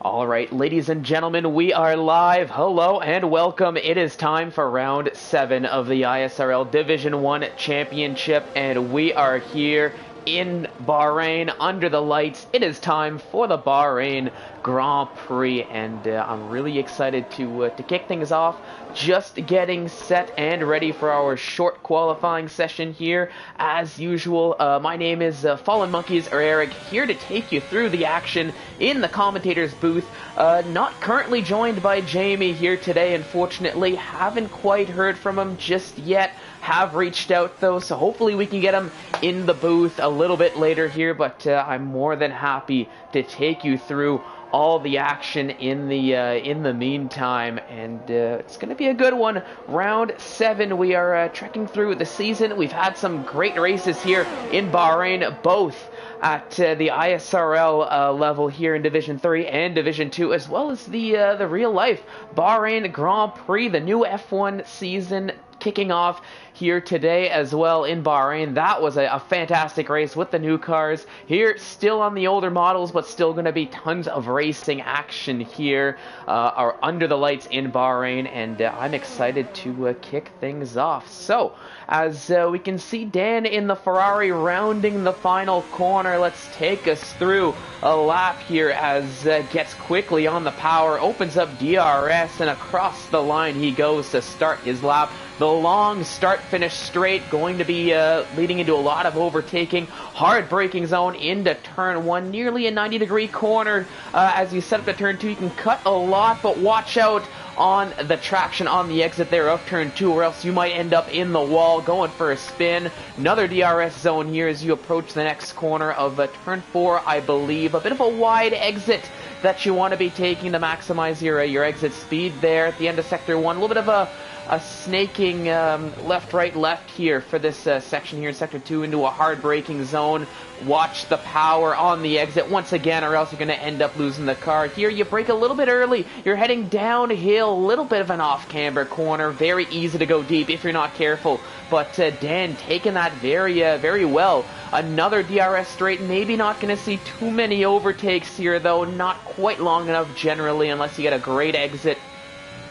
All right, ladies and gentlemen, we are live. Hello and welcome. It is time for round 7 of the ISRL Division 1 Championship, and we are here in Bahrain under the lights. It is time for the Bahrain Grand Prix, and I'm really excited to kick things off. Just getting set and ready for our short qualifying session here. As usual, my name is Fallen Monkeys, or Eric, here to take you through the action in the commentator's booth. Not currently joined by Jamie here today, unfortunately. Haven't quite heard from him just yet. Have reached out though, so hopefully we can get him in the booth a little bit later here, but I'm more than happy to take you through all the action in the meantime, and it's going to be a good one. Round 7, we are trekking through the season. We've had some great races here in Bahrain, both at the ISRL level here in Division 3 and Division 2, as well as the real-life Bahrain Grand Prix, the new F1 season kicking off here today as well in Bahrain. That was a fantastic race with the new cars. Here, still on the older models, but still going to be tons of racing action here under the lights in Bahrain, and I'm excited to kick things off. So, as we can see Dan in the Ferrari rounding the final corner, let's take us through a lap here as gets quickly on the power, opens up DRS, and across the line he goes to start his lap. The long start-finish straight, going to be leading into a lot of overtaking. Hard braking zone into turn 1, nearly a 90-degree corner. As you set up to turn 2, you can cut a lot, but watch out on the traction on the exit there of turn 2, or else you might end up in the wall going for a spin. Another DRS zone here as you approach the next corner of turn 4, I believe. A bit of a wide exit that you want to be taking to maximize your exit speed there at the end of sector 1. A little bit of a snaking left, right, left here for this section here in Sector 2 into a hard braking zone. Watch the power on the exit once again, or else you're going to end up losing the car. Here you brake a little bit early. You're heading downhill, a little bit of an off-camber corner. Very easy to go deep if you're not careful. But Dan taking that very well. Another DRS straight. Maybe not going to see too many overtakes here, though. Not quite long enough generally, unless you get a great exit.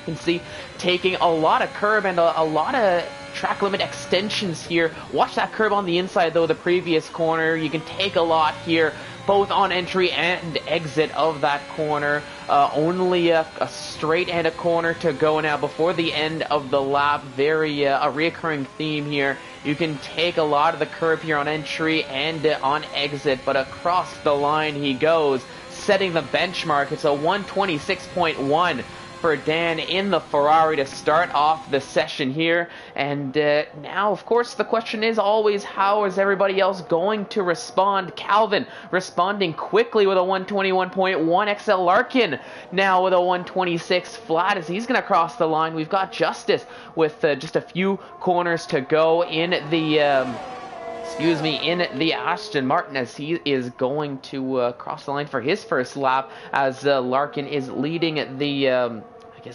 Can see taking a lot of curb and a lot of track limit extensions here. Watch that curb on the inside though, the previous corner. You can take a lot here, both on entry and exit of that corner. Only a straight and a corner to go now before the end of the lap. Very a reoccurring theme here. You can take a lot of the curb here on entry and on exit, but across the line he goes, setting the benchmark. It's a 126.1 for Dan in the Ferrari to start off the session here. And now, of course, the question is always, how is everybody else going to respond? Calvin responding quickly with a 121.1. XL Larkin now with a 126 flat as he's going to cross the line. We've got Justice with just a few corners to go in the in the Aston Martin, as he is going to cross the line for his first lap, as Larkin is leading the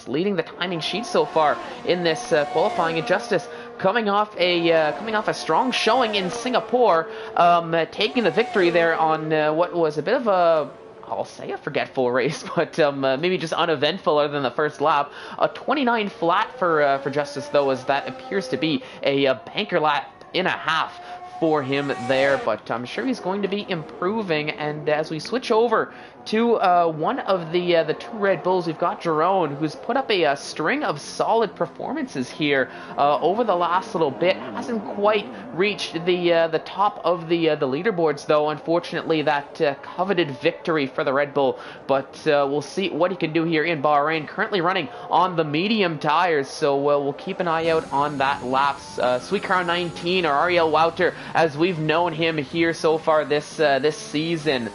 leading the timing sheet so far in this qualifying. And Justice coming off a strong showing in Singapore, taking the victory there on what was a bit of a, I'll say a forgetful race, but maybe just uneventful other than the first lap. A 29 flat for Justice though, as that appears to be a banker lap and a half for him there, but I'm sure he's going to be improving. And as we switch over to one of the two Red Bulls, we've got Jerome, who's put up a string of solid performances here over the last little bit. Hasn't quite reached the top of the leaderboards though, unfortunately. That coveted victory for the Red Bull, but we'll see what he can do here in Bahrain. Currently running on the medium tires, so we'll keep an eye out on that laps. Sweet Crown 19, or Ariel Wouter, as we've known him here so far this season.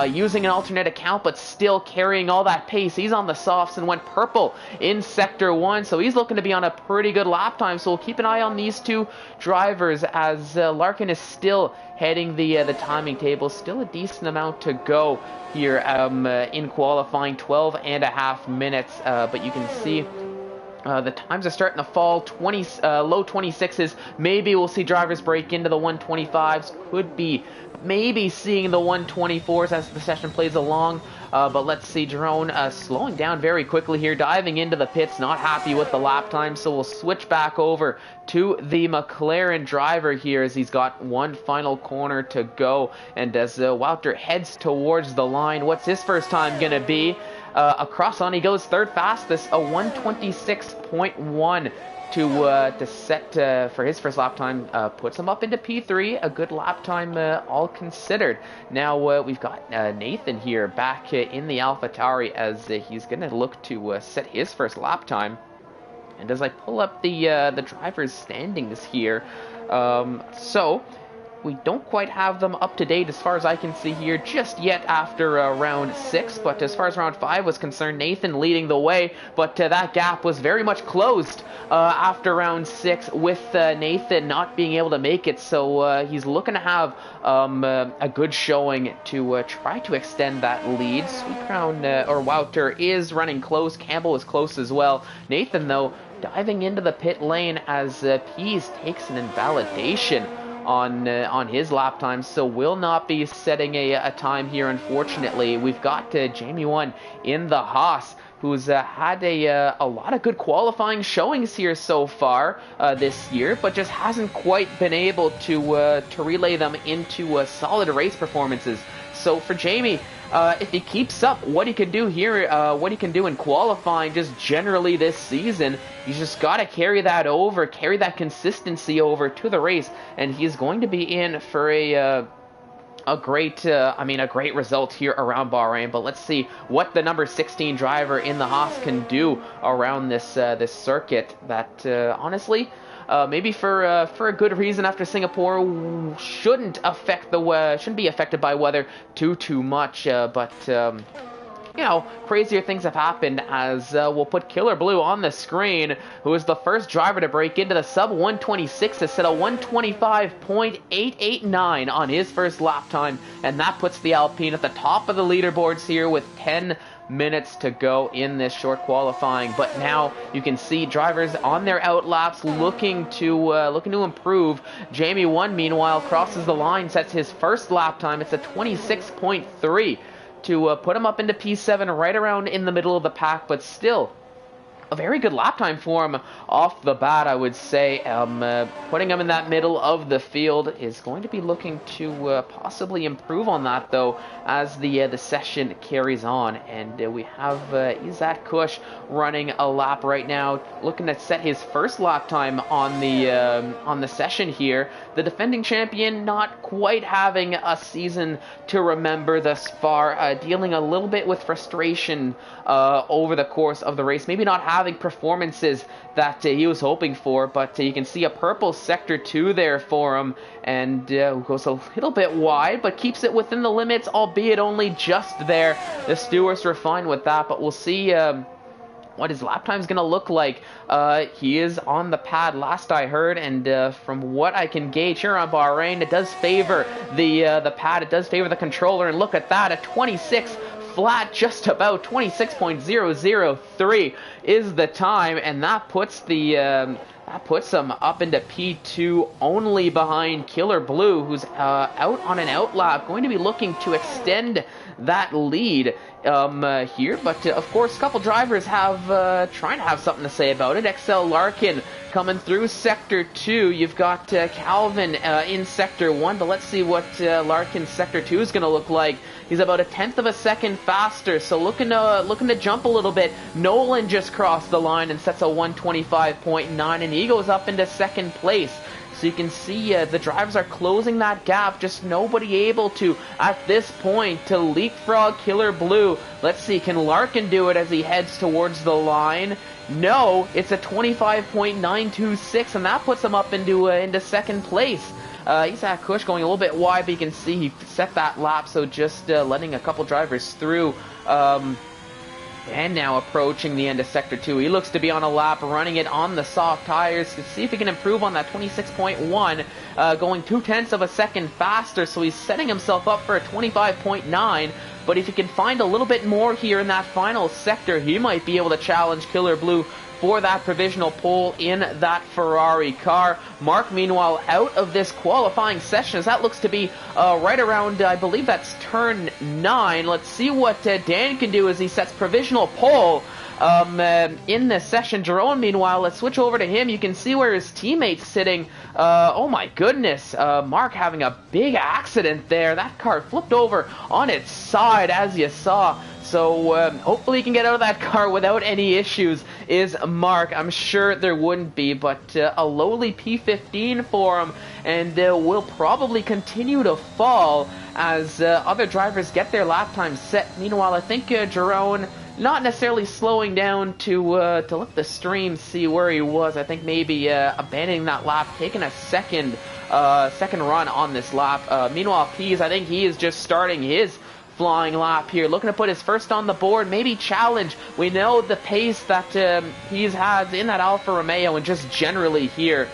Using an alternate account, but still carrying all that pace. He's on the softs and went purple in Sector 1, so he's looking to be on a pretty good lap time. So we'll keep an eye on these two drivers, as Larkin is still heading the timing table. Still a decent amount to go here in qualifying, 12 and a half minutes, but you can see The times are starting to fall, low 26s. Maybe we'll see drivers break into the 125s. Could be maybe seeing the 124s as the session plays along. But let's see, Drone slowing down very quickly here, diving into the pits, not happy with the lap time. So we'll switch back over to the McLaren driver here as he's got one final corner to go. And as Wouter heads towards the line, what's his first time going to be? Across on he goes, third fastest, a 126.1 to set for his first lap time. Puts him up into P3, a good lap time all considered. Now we've got Nathan here back in the AlphaTauri as he's going to look to set his first lap time. And as I pull up the drivers' standings here, so we don't quite have them up to date as far as I can see here just yet after round 6, but as far as round 5 was concerned, Nathan leading the way, but that gap was very much closed after round 6 with Nathan not being able to make it, so he's looking to have a good showing to try to extend that lead. Sweet Crown, or Wouter, is running close. Campbell is close as well. Nathan, though, diving into the pit lane as Pease takes an invalidation on his lap time, so will not be setting a time here, unfortunately. We've got Jamie 1 in the Haas, who's had a lot of good qualifying showings here so far this year, but just hasn't quite been able to relay them into solid race performances. So for Jamie, if he keeps up what he can do here, what he can do in qualifying just generally this season, he's just got to carry that consistency over to the race, and he's going to be in for a great result here around Bahrain. But let's see what the number 16 driver in the Haas can do around this circuit that honestly, maybe for a good reason after Singapore, shouldn't be affected by weather too much, but you know, crazier things have happened as we'll put Killer Blue on the screen, who is the first driver to break into the sub 126 to set a 125.889 on his first lap time, and that puts the Alpine at the top of the leaderboards here with 10 minutes to go in this short qualifying. But now you can see drivers on their out laps looking to improve. Jamie 1 meanwhile crosses the line, sets his first lap time. It's a 26.3 to put him up into P7, right around in the middle of the pack, but still a very good lap time for him off the bat, I would say. Putting him in that middle of the field is going to be looking to possibly improve on that, though, as the session carries on. And we have Izat Kush running a lap right now, looking to set his first lap time on the session here. The defending champion not quite having a season to remember thus far, dealing a little bit with frustration over the course of the race. Maybe not having performances that he was hoping for, but you can see a purple sector 2 there for him, and goes a little bit wide, but keeps it within the limits, albeit only just there. The stewards were fine with that, but we'll see what his lap time is going to look like. He is on the pad last I heard, and from what I can gauge here on Bahrain, it does favor the pad, it does favor the controller, and look at that, a 26 flat, just about 26.003 is the time, and that puts him up into P2, only behind Killer Blue, who's out on an out lap, going to be looking to extend that lead here. But of course, a couple drivers have trying to have something to say about it. XL Larkin coming through Sector 2. You've got Calvin in Sector 1, but let's see what Larkin's Sector 2 is going to look like. He's about a tenth of a second faster, so looking to jump a little bit. Nolan just crossed the line and sets a 125.9, and he goes up into second place. So you can see the drivers are closing that gap, just nobody able to, at this point, to leapfrog Killer Blue. Let's see, can Larkin do it as he heads towards the line? No, it's a 25.926, and that puts him up into second place. Isaac Kush going a little bit wide, but you can see he set that lap, so just letting a couple drivers through. And now approaching the end of Sector 2. He looks to be on a lap, running it on the soft tires to see if he can improve on that 26.1, going 0.2 of a second faster, so he's setting himself up for a 25.9. But if he can find a little bit more here in that final sector, he might be able to challenge Killer Blue for that provisional pole in that Ferrari car. Mark, meanwhile, out of this qualifying session, as that looks to be right around, I believe that's turn 9. Let's see what Dan can do as he sets provisional pole in this session. Jerome, meanwhile, let's switch over to him. You can see where his teammate's sitting. Oh my goodness, Mark having a big accident there. That car flipped over on its side, as you saw. So hopefully he can get out of that car without any issues, is Mark. I'm sure there wouldn't be, but a lowly P15 for him, and will probably continue to fall as other drivers get their lap time set. Meanwhile, I think Jerome not necessarily slowing down to let the stream see where he was. I think maybe abandoning that lap, taking a second run on this lap. Meanwhile, Pease, I think he is just starting his flying lap here, looking to put his first on the board, maybe challenge. We know the pace that he's had in that Alfa Romeo and just generally here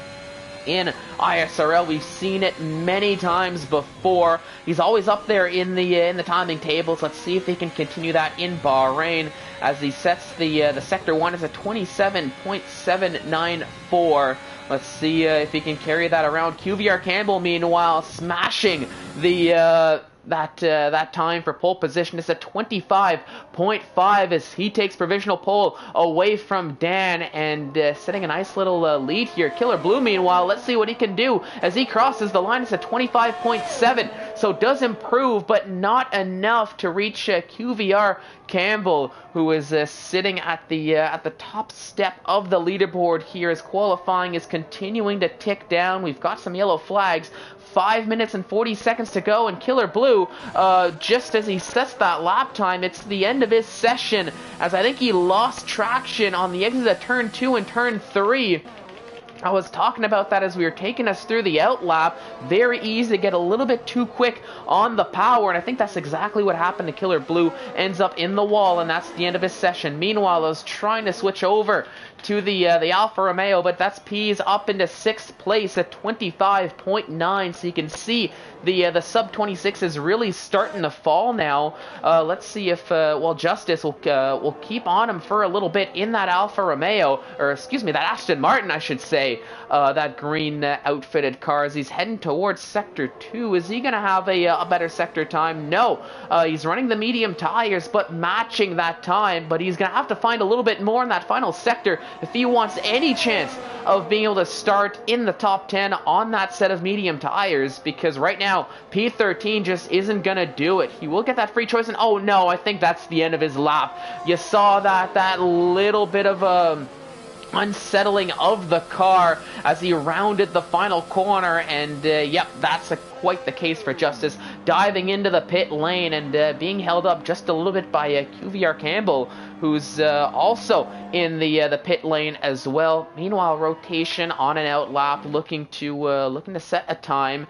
in ISRL. We've seen it many times before. He's always up there in the timing tables. Let's see if he can continue that in Bahrain as he sets the Sector 1 as a 27.794. Let's see if he can carry that around. QVR Campbell, meanwhile, smashing the that time for pole position is a 25.5 as he takes provisional pole away from Dan and setting a nice little lead here. Killer Blue, meanwhile, let's see what he can do as he crosses the line. It's a 25.7, so does improve, but not enough to reach QVR Campbell, who is sitting at the top step of the leaderboard here as qualifying is continuing to tick down. We've got some yellow flags. 5 minutes and 40 seconds to go, and Killer Blue, just as he sets that lap time, it's the end of his session, as I think he lost traction on the exit of turn 2 and turn 3. I was talking about that as we were taking us through the out lap. Very easy to get a little bit too quick on the power, and I think that's exactly what happened to Killer Blue. Ends up in the wall, and that's the end of his session. Meanwhile, I was trying to switch over to the Alfa Romeo, but that's Pease up into 6th place at 25.9, so you can see the sub 26 is really starting to fall now. Let's see if Justice will keep on him for a little bit in that Alfa Romeo, or excuse me, that Aston Martin, I should say, that green outfitted car as he's heading towards Sector 2. Is he gonna have a better sector time? No. He's running the medium tires, but matching that time, but he's gonna have to find a little bit more in that final sector if he wants any chance of being able to start in the top 10 on that set of medium tires, because right now P13 just isn't gonna do it. He will get that free choice, and oh no, I think that's the end of his lap. You saw that little bit of unsettling of the car as he rounded the final corner, and yep, that's quite the case for Justice, diving into the pit lane and being held up just a little bit by QVR Campbell, who's also in the pit lane as well. Meanwhile, rotation on and out lap, looking to set a time.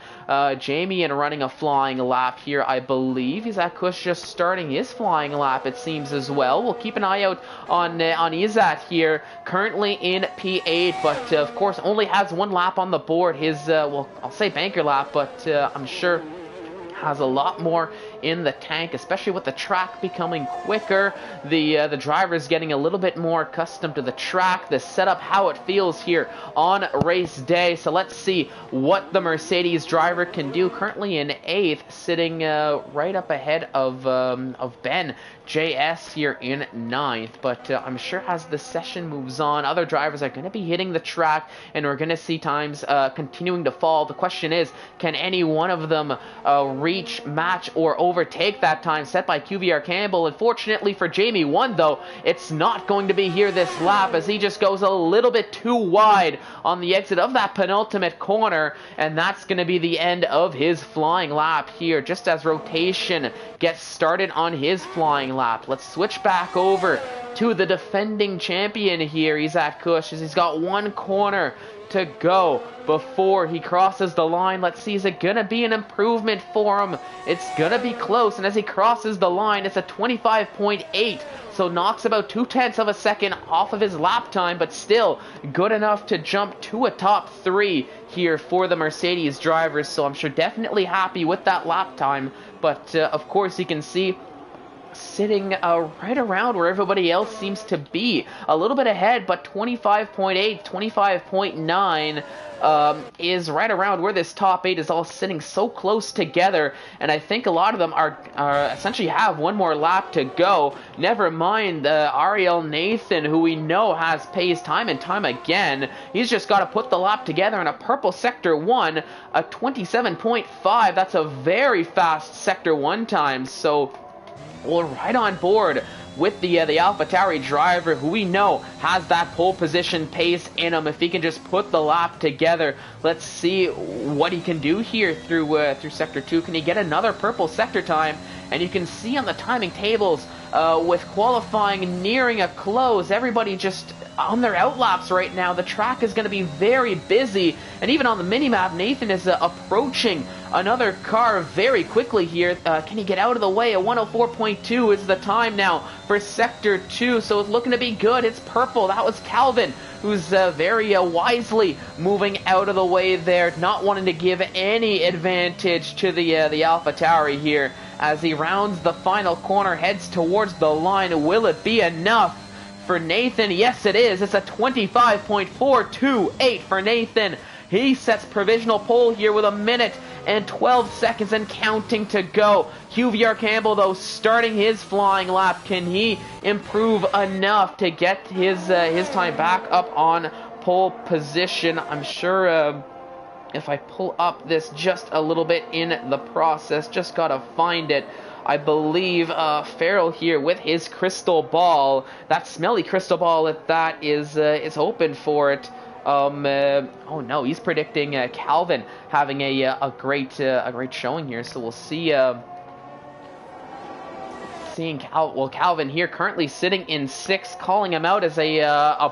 Jamie and running a flying lap here, I believe. Isaac Kush just starting his flying lap, it seems, as well. We'll keep an eye out on Isaac here, currently in P8, but of course only has one lap on the board. His well, I'll say banker lap, but I'm sure has a lot more in the tank, especially with the track becoming quicker. The drivers getting a little bit more accustomed to the track, the setup, how it feels here on race day. So let's see what the Mercedes driver can do. Currently in 8th, sitting right up ahead of Ben JS here in 9th. But I'm sure as the session moves on, other drivers are going to be hitting the track, and we're going to see times continuing to fall. The question is, can any one of them reach, match, or overtake that time set by QVR Campbell? Unfortunately for Jamie 1, though, it's not going to be here this lap, as he just goes a little bit too wide on the exit of that penultimate corner, and that's going to be the end of his flying lap here, just as rotation gets started on his flying lap. Let's switch back over to the defending champion here, Isaac Kush, as he's got one corner to go before he crosses the line. Let's see, is it gonna be an improvement for him? It's gonna be close, and as he crosses the line, it's a 25.8, so knocks about 0.2 of a second off of his lap time, but still good enough to jump to a top 3 here for the Mercedes drivers. So I'm sure definitely happy with that lap time, but of course you can see sitting right around where everybody else seems to be. A little bit ahead, but 25.8, 25.9 is right around where this top 8 is all sitting so close together, and I think a lot of them are essentially have one more lap to go. Never mind Ariel Nathan, who we know has paced time and time again. He's just got to put the lap together in a purple Sector 1, a 27.5. That's a very fast Sector 1 time, so we're right on board with the AlphaTauri driver, who we know has that pole position pace in him. If he can just put the lap together, let's see what he can do here through Sector 2. Can he get another purple sector time? And you can see on the timing tables, with qualifying nearing a close, everybody just on their outlaps right now. The track is going to be very busy, and even on the minimap, Nathan is approaching another car very quickly here. Can he get out of the way? A 104.2 is the time now for Sector 2, so it's looking to be good. It's purple. That was Calvin, who's very wisely moving out of the way there, not wanting to give any advantage to the AlphaTauri here. As he rounds the final corner, heads towards the line. Will it be enough for Nathan? Yes, it is. It's a 25.428 for Nathan. He sets provisional pole here with 1 minute and 12 seconds and counting to go. QVR Campbell, though, starting his flying lap. Can he improve enough to get his time back up on pole position? I'm sure if I pull up this just a little bit in the process, just gotta find it. I believe Farrell here with his crystal ball, that smelly crystal ball that is open for it. Oh no, he's predicting Calvin having a great showing here. So we'll see. Seeing Calvin here currently sitting in 6th, calling him out as a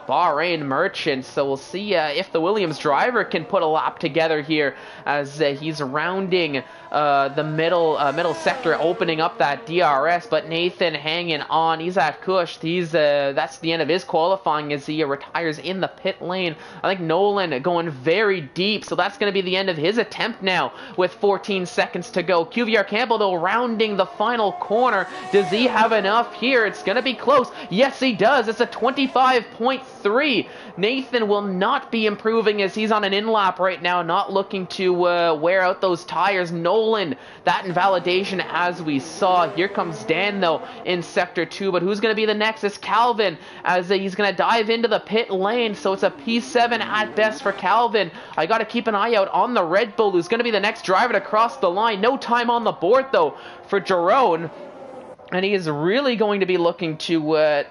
Bahrain merchant. So we'll see if the Williams driver can put a lap together here as he's rounding the middle sector, opening up that DRS. But Nathan hanging on. He's at Kush. That's the end of his qualifying as he retires in the pit lane. I think Nolan going very deep, so that's going to be the end of his attempt now with 14 seconds to go. QVR Campbell, though, rounding the final corner. Does he have enough here? It's going to be close. Yes, he does. It's a 25.3. Nathan will not be improving as he's on an in-lap right now, not looking to wear out those tires. Nolan, that invalidation as we saw. Here comes Dan, though, in Sector 2, but who's going to be the next? It's Calvin, as he's going to dive into the pit lane, so it's a P7 at best for Calvin. I got to keep an eye out on the Red Bull, who's going to be the next driver to cross the line. No time on the board, though, for Jerome. And he is really going to be looking to,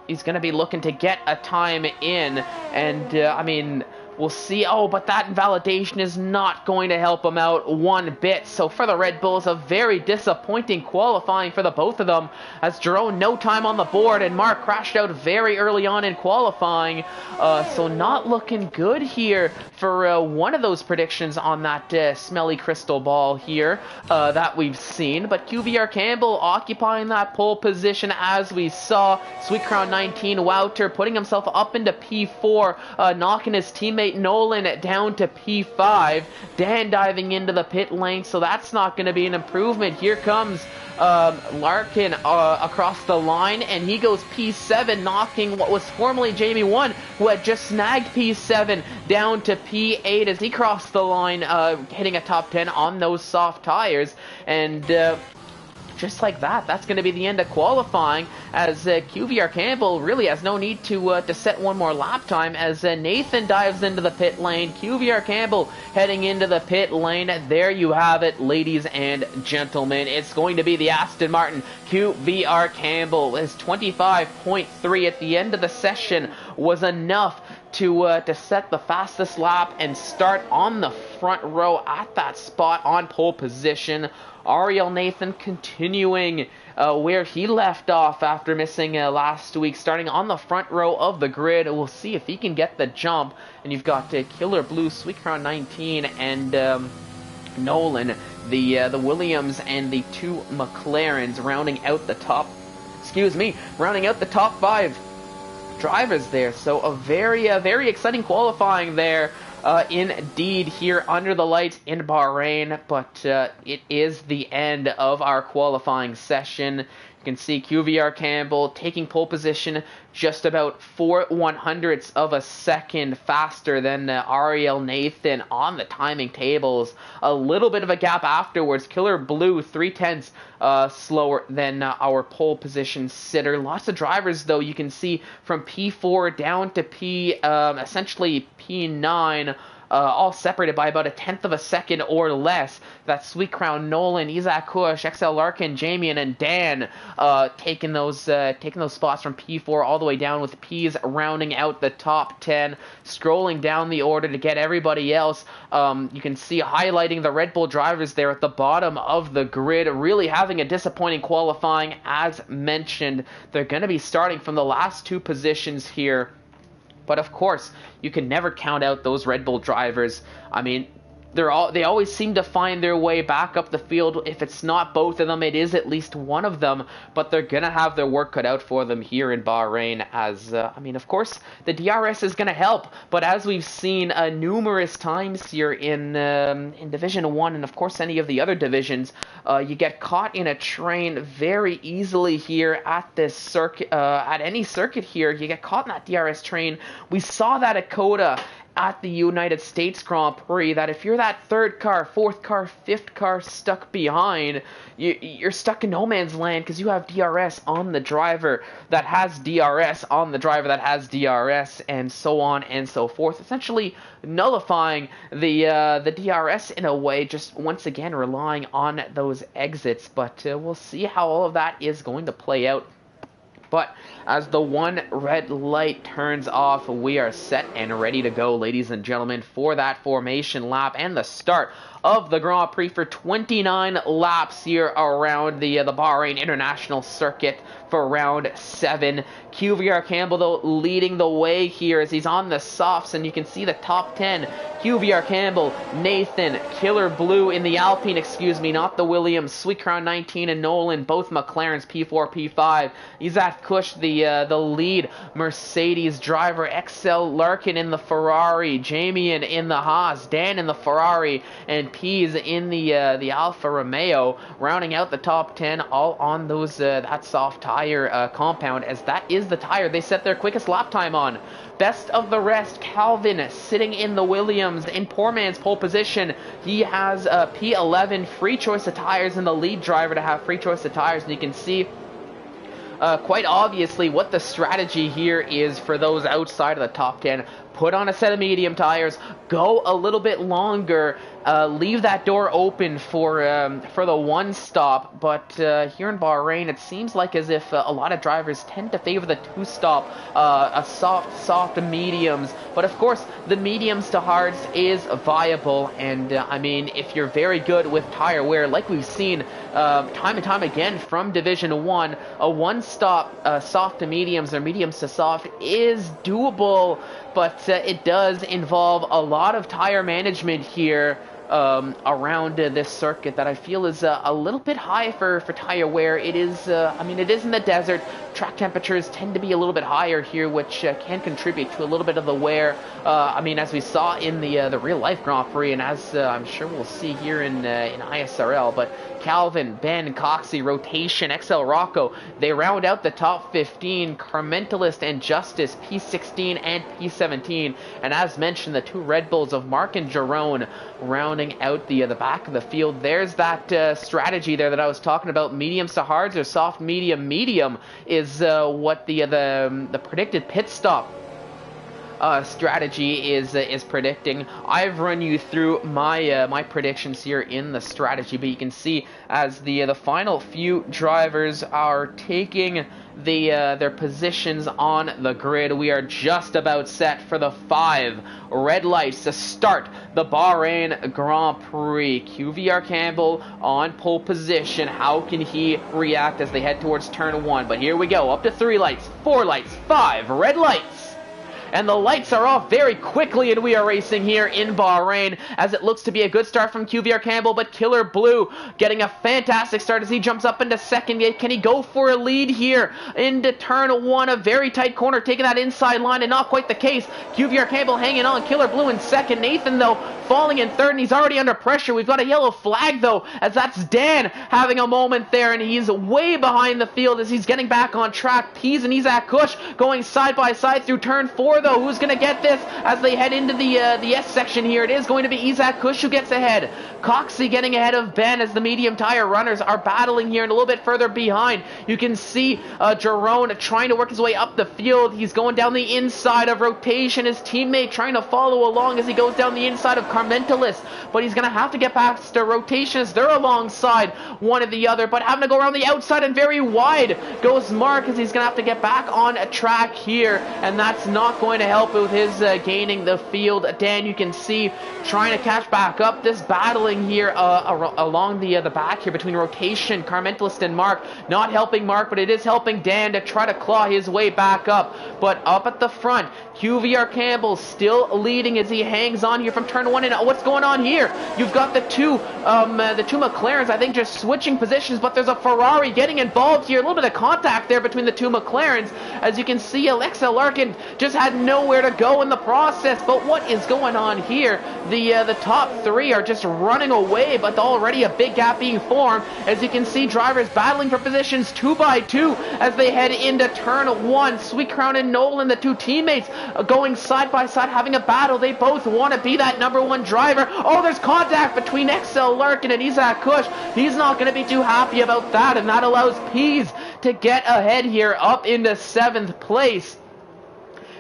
he's going to be looking to get a time in. And, I mean, we'll see. Oh, but that invalidation is not going to help him out one bit. So for the Red Bulls, a very disappointing qualifying for the both of them, as Jerome, no time on the board, and Mark crashed out very early on in qualifying. So not looking good here for one of those predictions on that smelly crystal ball here that we've seen. But QVR Campbell occupying that pole position as we saw. Sweet Crown 19, Wouter putting himself up into P4, knocking his teammate Nolan down to P5. Dan diving into the pit lane, so that's not going to be an improvement. Here comes Larkin across the line, and he goes P7, knocking what was formerly Jamie 1, who had just snagged P7, down to P8 as he crossed the line, hitting a top 10 on those soft tires. And just like that, that's going to be the end of qualifying, as QVR Campbell really has no need to set one more lap time, as Nathan dives into the pit lane. QVR Campbell heading into the pit lane. There you have it, ladies and gentlemen. It's going to be the Aston Martin QVR Campbell. His 25.3 at the end of the session was enough to set the fastest lap and start on the front row at that spot on pole position. Ariel Nathan continuing where he left off after missing last week, starting on the front row of the grid. We'll see if he can get the jump. And you've got Killer Blue, Sweet Crown 19, and Nolan, the Williams and the two McLarens rounding out the top. Rounding out the top 5 drivers there. So a very exciting qualifying there. Indeed, here under the lights in Bahrain, but it is the end of our qualifying session. You can see QVR Campbell taking pole position just about 4/100ths of a second faster than Ariel Nathan on the timing tables. A little bit of a gap afterwards. Killer Blue 3/10ths slower than our pole position sitter. Lots of drivers, though, you can see from P4 down to essentially P9, all separated by about 1/10 of a second or less. That Sweet Crown, Nolan, Isaac Kush, XL Larkin, Jamian, and Dan taking those spots from P4 all the way down, with P's rounding out the top 10. Scrolling down the order to get everybody else, you can see highlighting the Red Bull drivers there at the bottom of the grid, really having a disappointing qualifying. As mentioned, they're going to be starting from the last two positions here. But of course, you can never count out those Red Bull drivers. I mean, they always seem to find their way back up the field. If it's not both of them, it is at least one of them. But they're going to have their work cut out for them here in Bahrain. As, I mean, of course, the DRS is going to help. But as we've seen numerous times here in Division 1, and of course any of the other divisions, you get caught in a train very easily here at this circuit. At any circuit here, you get caught in that DRS train. We saw that at Coda at the United States Grand Prix, that if you're that third car, fourth car, fifth car stuck behind, you're stuck in no man's land, because you have DRS on the driver that has DRS on the driver that has DRS, and so on and so forth, essentially nullifying the DRS in a way, just once again relying on those exits. But we'll see how all of that is going to play out. But as the one red light turns off, we are set and ready to go, ladies and gentlemen, for that formation lap and the start of the Grand Prix for 29 laps here around the Bahrain International Circuit for round 7. QVR Campbell, though, leading the way here as he's on the softs, and you can see the top 10. QVR Campbell, Nathan, Killer Blue in the Alpine, not the Williams, Sweet Crown 19 and Nolan, both McLarens, P4, P5. Isaac Kush, the lead Mercedes driver, XL Larkin in the Ferrari, Jamian in the Haas, Dan in the Ferrari, and P's in the Alfa Romeo, rounding out the top 10, all on those that soft tire compound, as that is the tire they set their quickest lap time on. Best of the rest, Calvin sitting in the Williams in poor man's pole position. He has P11 free choice of tires, and the lead driver to have free choice of tires, and you can see quite obviously what the strategy here is for those outside of the top 10. Put on a set of medium tires, go a little bit longer, leave that door open for the one stop. But here in Bahrain, it seems like as if a lot of drivers tend to favor the two stop, soft mediums. But of course, the mediums to hards is viable. And I mean, if you're very good with tire wear, like we've seen time and time again from Division 1, a one stop soft to mediums or mediums to soft is doable. But it does involve a lot of tire management here around this circuit that I feel is a little bit high for tire wear. It is, I mean, it is in the desert. Track temperatures tend to be a little bit higher here, which can contribute to a little bit of the wear. I mean, as we saw in the real life Grand Prix, and as I'm sure we'll see here in ISRL. But Calvin, Ben, Coxey, Rotation, XL Rocco, they round out the top 15. Carmentalist and Justice, P16 and P17. And as mentioned, the two Red Bulls of Mark and Jerome rounding out the back of the field. There's that strategy there that I was talking about. Mediums to hards or soft medium. Medium is what the predicted pit stop strategy is predicting. I've run you through my my predictions here in the strategy, but you can see as the final few drivers are taking their positions on the grid, we are just about set for the 5 red lights to start the Bahrain Grand Prix. QVR Campbell on pole position. How can he react as they head towards turn 1? But here we go, up to 3 lights, 4 lights, 5 red lights. And the lights are off very quickly, and we are racing here in Bahrain, as it looks to be a good start from QVR Campbell, but Killer Blue getting a fantastic start as he jumps up into second. Can he go for a lead here into turn one? A very tight corner, taking that inside line, and not quite the case. QVR Campbell hanging on, Killer Blue in second. Nathan, though, falling in third, and he's already under pressure. We've got a yellow flag, though, as that's Dan having a moment there, and he's way behind the field as he's getting back on track. Pease and Isaac Kush going side by side through turn four, though. Who's going to get this as they head into the S section here? It is going to be Isaac Kush who gets ahead. Coxey getting ahead of Ben as the medium tire runners are battling here, and a little bit further behind you can see Jerome trying to work his way up the field. He's going down the inside of Rotation, his teammate trying to follow along as he goes down the inside of Carmentalis, but he's going to have to get past Rotation as they're alongside one of the other, but having to go around the outside, and very wide goes Mark as he's going to have to get back on a track here, and that's not going to help with his gaining the field. Dan, you can see, trying to catch back up. This battling here along the back here between Rotation, Carmentalist, and Mark. Not helping Mark, but it is helping Dan to try to claw his way back up. But up at the front, QVR Campbell still leading as he hangs on here from turn one. And what's going on here? You've got the two McLarens, I think, just switching positions, but there's a Ferrari getting involved here. A little bit of contact there between the two McLarens. As you can see, Alexa Larkin just had nowhere to go in the process. But what is going on here? The top three are just running away, but already a big gap being formed. As you can see, drivers battling for positions 2 by 2 as they head into turn one. Sweet Crown and Nolan, the two teammates, going side by side, having a battle. They both want to be that number one driver. Oh, there's contact between XL Larkin and Isaac Kush. He's not going to be too happy about that, and that allows Pease to get ahead here up into 7th place.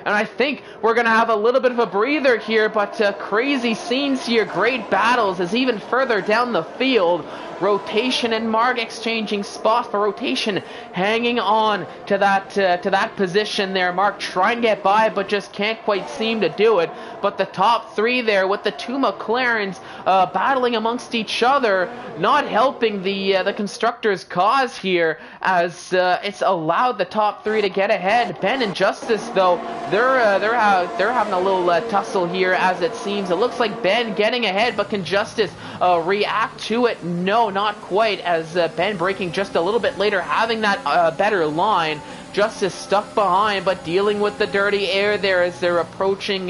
And I think we're going to have a little bit of a breather here, but crazy scenes here, great battles as even further down the field, Rotation and Mark exchanging spots for Rotation, hanging on to that position there. Mark trying to get by, but just can't quite seem to do it. But the top three there with the two McLarens battling amongst each other, not helping the constructors' cause here, as it's allowed the top three to get ahead. Ben and Justice, though, they're having a little tussle here, as it seems. It looks like Ben getting ahead, but can Justice react to it? No, not quite, as Ben braking just a little bit later, having that better line. Justice stuck behind, but dealing with the dirty air there as they're approaching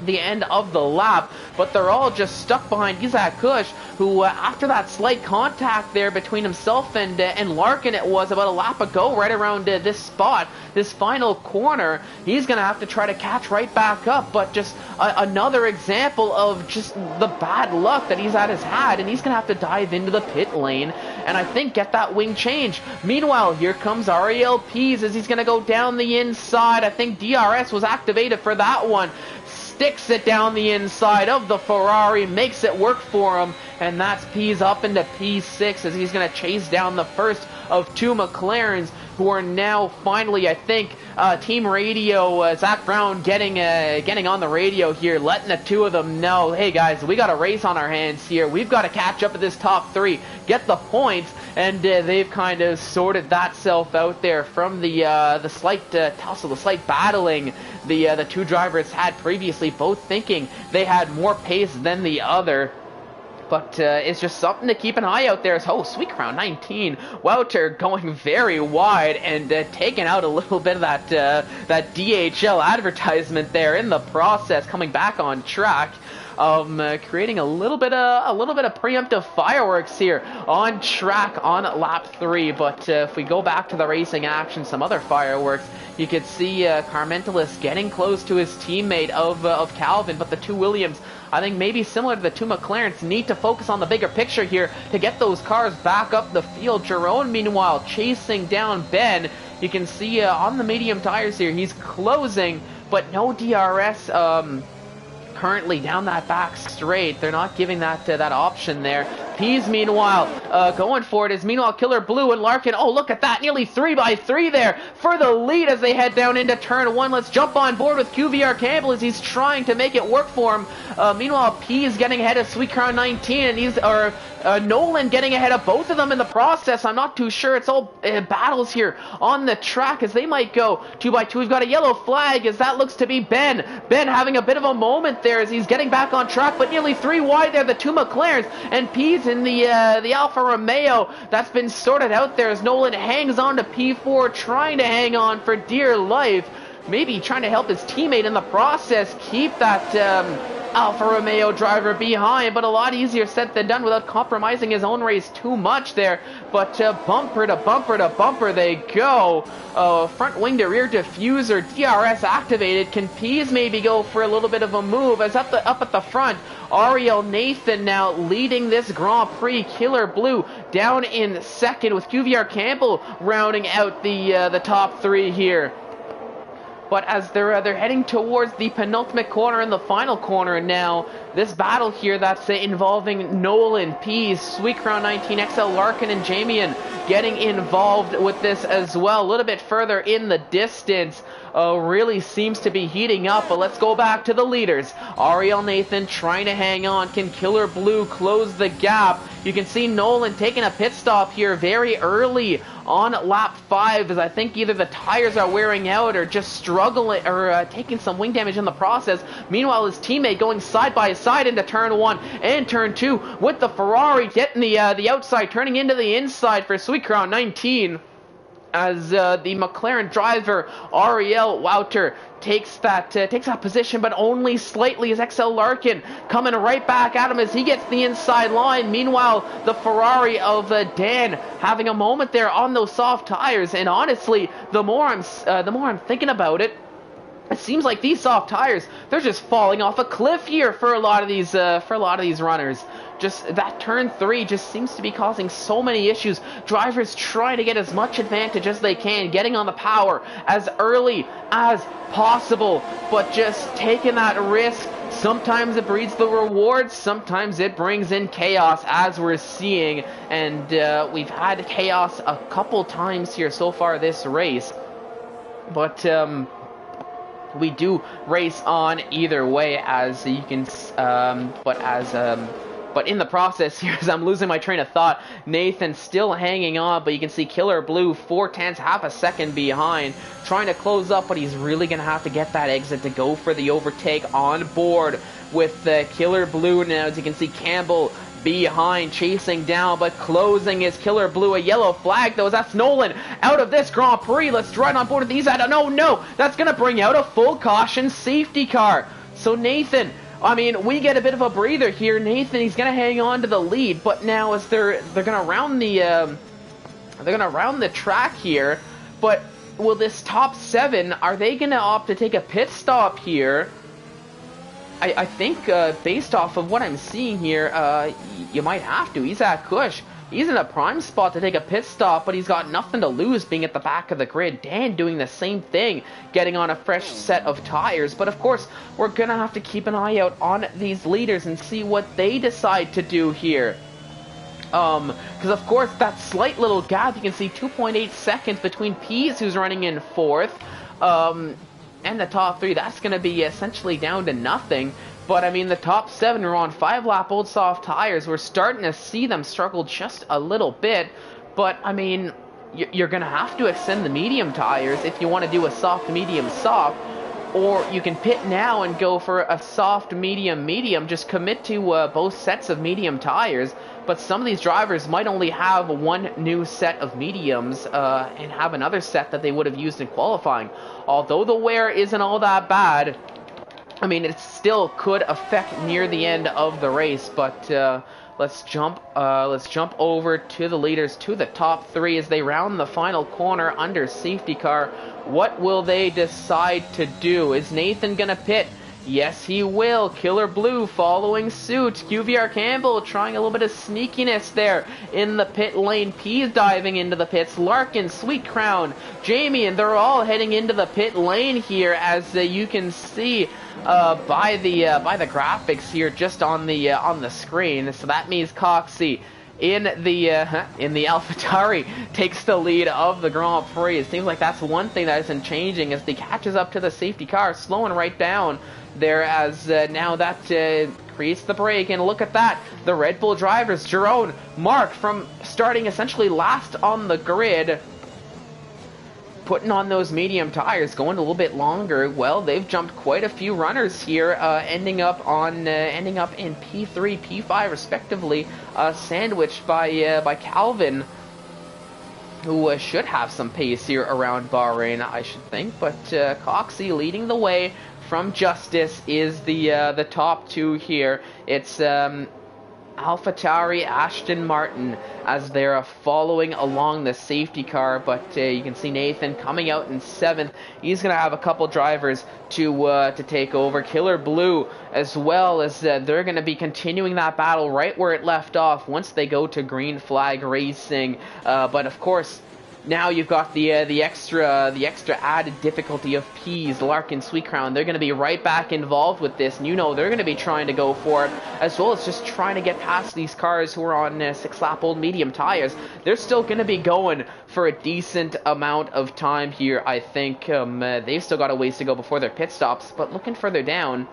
the end of the lap, but they're all just stuck behind Isaac Kush, who after that slight contact there between himself and Larkin, it was about a lap ago, right around this spot, this final corner, he's going to have to try to catch right back up. But just another example of just the bad luck that he's had, and he's going to have to dive into the pit lane and I think get that wing change. Meanwhile, here comes Ariel Pease as he's going to go down the inside. I think DRS was activated for that one. Sticks it down the inside of the Ferrari, makes it work for him, and that's Pease up into P6 as he's going to chase down the first of two McLarens, who are now finally, I think, team radio, Zach Brown getting on the radio here, letting the two of them know, hey guys, we got a race on our hands here. We've got to catch up with this top three, get the points, and they've kind of sorted that self out there from the slight tussle, the slight battling the two drivers had previously, both thinking they had more pace than the other. But it's just something to keep an eye out there. Oh, Sweet Crown 19. Wouter going very wide and taking out a little bit of that DHL advertisement there in the process, coming back on track. Creating a little bit of preemptive fireworks here on track on lap 3. But if we go back to the racing action, some other fireworks. You could see Carmentalis getting close to his teammate of Calvin, but the two Williams, I think maybe similar to the two McLarens, need to focus on the bigger picture here to get those cars back up the field. Jerome, meanwhile, chasing down Ben. You can see on the medium tires here, he's closing, but no DRS currently down that back straight. They're not giving that option there. Pease, meanwhile, going for it is meanwhile Killer Blue and Larkin. Oh, look at that. Nearly 3x3 there for the lead as they head down into turn 1. Let's jump on board with QVR Campbell as he's trying to make it work for him. Meanwhile, Pease getting ahead of Sweet Crown 19, and Nolan getting ahead of both of them in the process. I'm not too sure. It's all battles here on the track as they might go 2x2. We've got a yellow flag as that looks to be Ben. Ben having a bit of a moment there as he's getting back on track, but nearly 3 wide there, the 2 McLarens, and Pease in the Alfa Romeo. That's been sorted out there as Nolan hangs on to P4, trying to hang on for dear life. Maybe trying to help his teammate in the process keep that Alfa Romeo driver behind, but a lot easier said than done without compromising his own race too much there. But bumper to bumper to bumper they go. Front wing to rear diffuser, DRS activated. Can Pease maybe go for a little bit of a move as up at the front? Ariel Nathan now leading this Grand Prix. Killer Blue down in second with QVR Campbell rounding out the top 3 here. But as they're heading towards the penultimate corner and the final corner now, this battle here that's involving Nolan, Pease, Sweet Crown 19, XL Larkin, and Jamian getting involved with this as well. A little bit further in the distance. Really seems to be heating up, but let's go back to the leaders. Ariel Nathan trying to hang on. Can Killer Blue close the gap? You can see Nolan taking a pit stop here very early on lap 5, as I think either the tires are wearing out or just struggling or taking some wing damage in the process. Meanwhile, his teammate going side by side into turn 1 and turn 2 with the Ferrari getting the outside, turning into the inside for Sweet Crown 19. As the McLaren driver Ariel Wouter takes that position, but only slightly, as XL Larkin coming right back at him as he gets the inside line. Meanwhile, the Ferrari of Dan having a moment there on those soft tires. And honestly, the more I'm thinking about it, it seems like these soft tires, they're just falling off a cliff here for a lot of these runners. Just that turn 3 just seems to be causing so many issues. Drivers trying to get as much advantage as they can, getting on the power as early as possible, but just taking that risk. Sometimes it breeds the rewards, sometimes it brings in chaos, as we're seeing, and we've had chaos a couple times here so far this race. But we do race on either way, as you can, but in the process here, as I'm losing my train of thought, Nathan still hanging on, but you can see Killer Blue 4/10, half a second behind, trying to close up, but he's really going to have to get that exit to go for the overtake on board with Killer Blue now. As you can see, Campbell behind, chasing down, but closing is Killer Blue. A yellow flag, though, as that's Nolan out of this Grand Prix. Let's ride on board with these. No, that's going to bring out a full caution safety car. So Nathan, I mean, we get a bit of a breather here. Nathan, he's going to hang on to the lead, but now as they're going to round the track here, but will this top 7, are they going to opt to take a pit stop here? I think based off of what I'm seeing here, you might have to. Isaac Kush, he's in a prime spot to take a pit stop, but he's got nothing to lose being at the back of the grid. Dan doing the same thing, getting on a fresh set of tires. But of course, we're going to have to keep an eye out on these leaders and see what they decide to do here. Because of course, that slight little gap, you can see 2.8 seconds between Pease, who's running in 4th, and the top 3, that's going to be essentially down to nothing. But I mean, the top 7 are on 5-lap old soft tires. We're starting to see them struggle just a little bit. But I mean, you're going to have to extend the medium tires if you want to do a soft, medium, soft. Or you can pit now and go for a soft, medium, medium. Just commit to both sets of medium tires. But some of these drivers might only have one new set of mediums and have another set that they would have used in qualifying. Although the wear isn't all that bad, I mean, it still could affect near the end of the race. But let's jump over to the leaders, to the top 3 as they round the final corner under safety car. What will they decide to do? Is Nathan gonna pit? Yes, he will. Killer Blue following suit. QVR Campbell trying a little bit of sneakiness there in the pit lane. P's diving into the pits. Larkin, Sweet Crown, Jamie, and they're all heading into the pit lane here, as you can see by the graphics here just on the screen. So that means Coxie in the AlphaTauri takes the lead of the Grand Prix. It seems like that's one thing that isn't changing as he catches up to the safety car, slowing right down there, as now that creates the break. And look at that, the Red Bull drivers, Jerome, Mark, from starting essentially last on the grid, putting on those medium tires, going a little bit longer. Well, they've jumped quite a few runners here, ending up in P3, P5 respectively, sandwiched by Calvin, who should have some pace here around Bahrain, I should think. But Coxie leading the way from Justice is the top two here. It's AlphaTauri, Ashton Martin, as they're following along the safety car, but you can see Nathan coming out in 7th. He's going to have a couple drivers to take over. Killer Blue, as well, as they're going to be continuing that battle right where it left off once they go to Green Flag Racing. But of course, now you've got the extra added difficulty of P's, Larkin, Sweet Crown. They're going to be right back involved with this, and you know they're going to be trying to go for it, as well as just trying to get past these cars who are on 6-lap-old medium tires. They're still going to be going for a decent amount of time here, I think. They've still got a ways to go before their pit stops, but looking further down,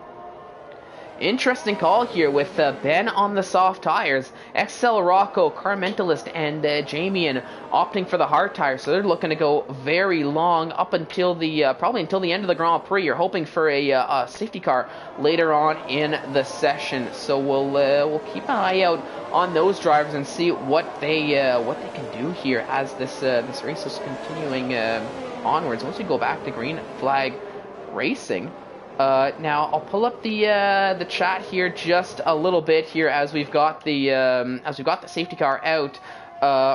interesting call here with Ben on the soft tires, XL Rocco, Car Mentalist, and Jamian opting for the hard tires. So they're looking to go very long up until probably until the end of the Grand Prix. You're hoping for a safety car later on in the session. So we'll keep an eye out on those drivers and see what they can do here as this race is continuing onwards. Once we go back to Green Flag Racing. Now I'll pull up the chat here just a little bit here as we've got the safety car out.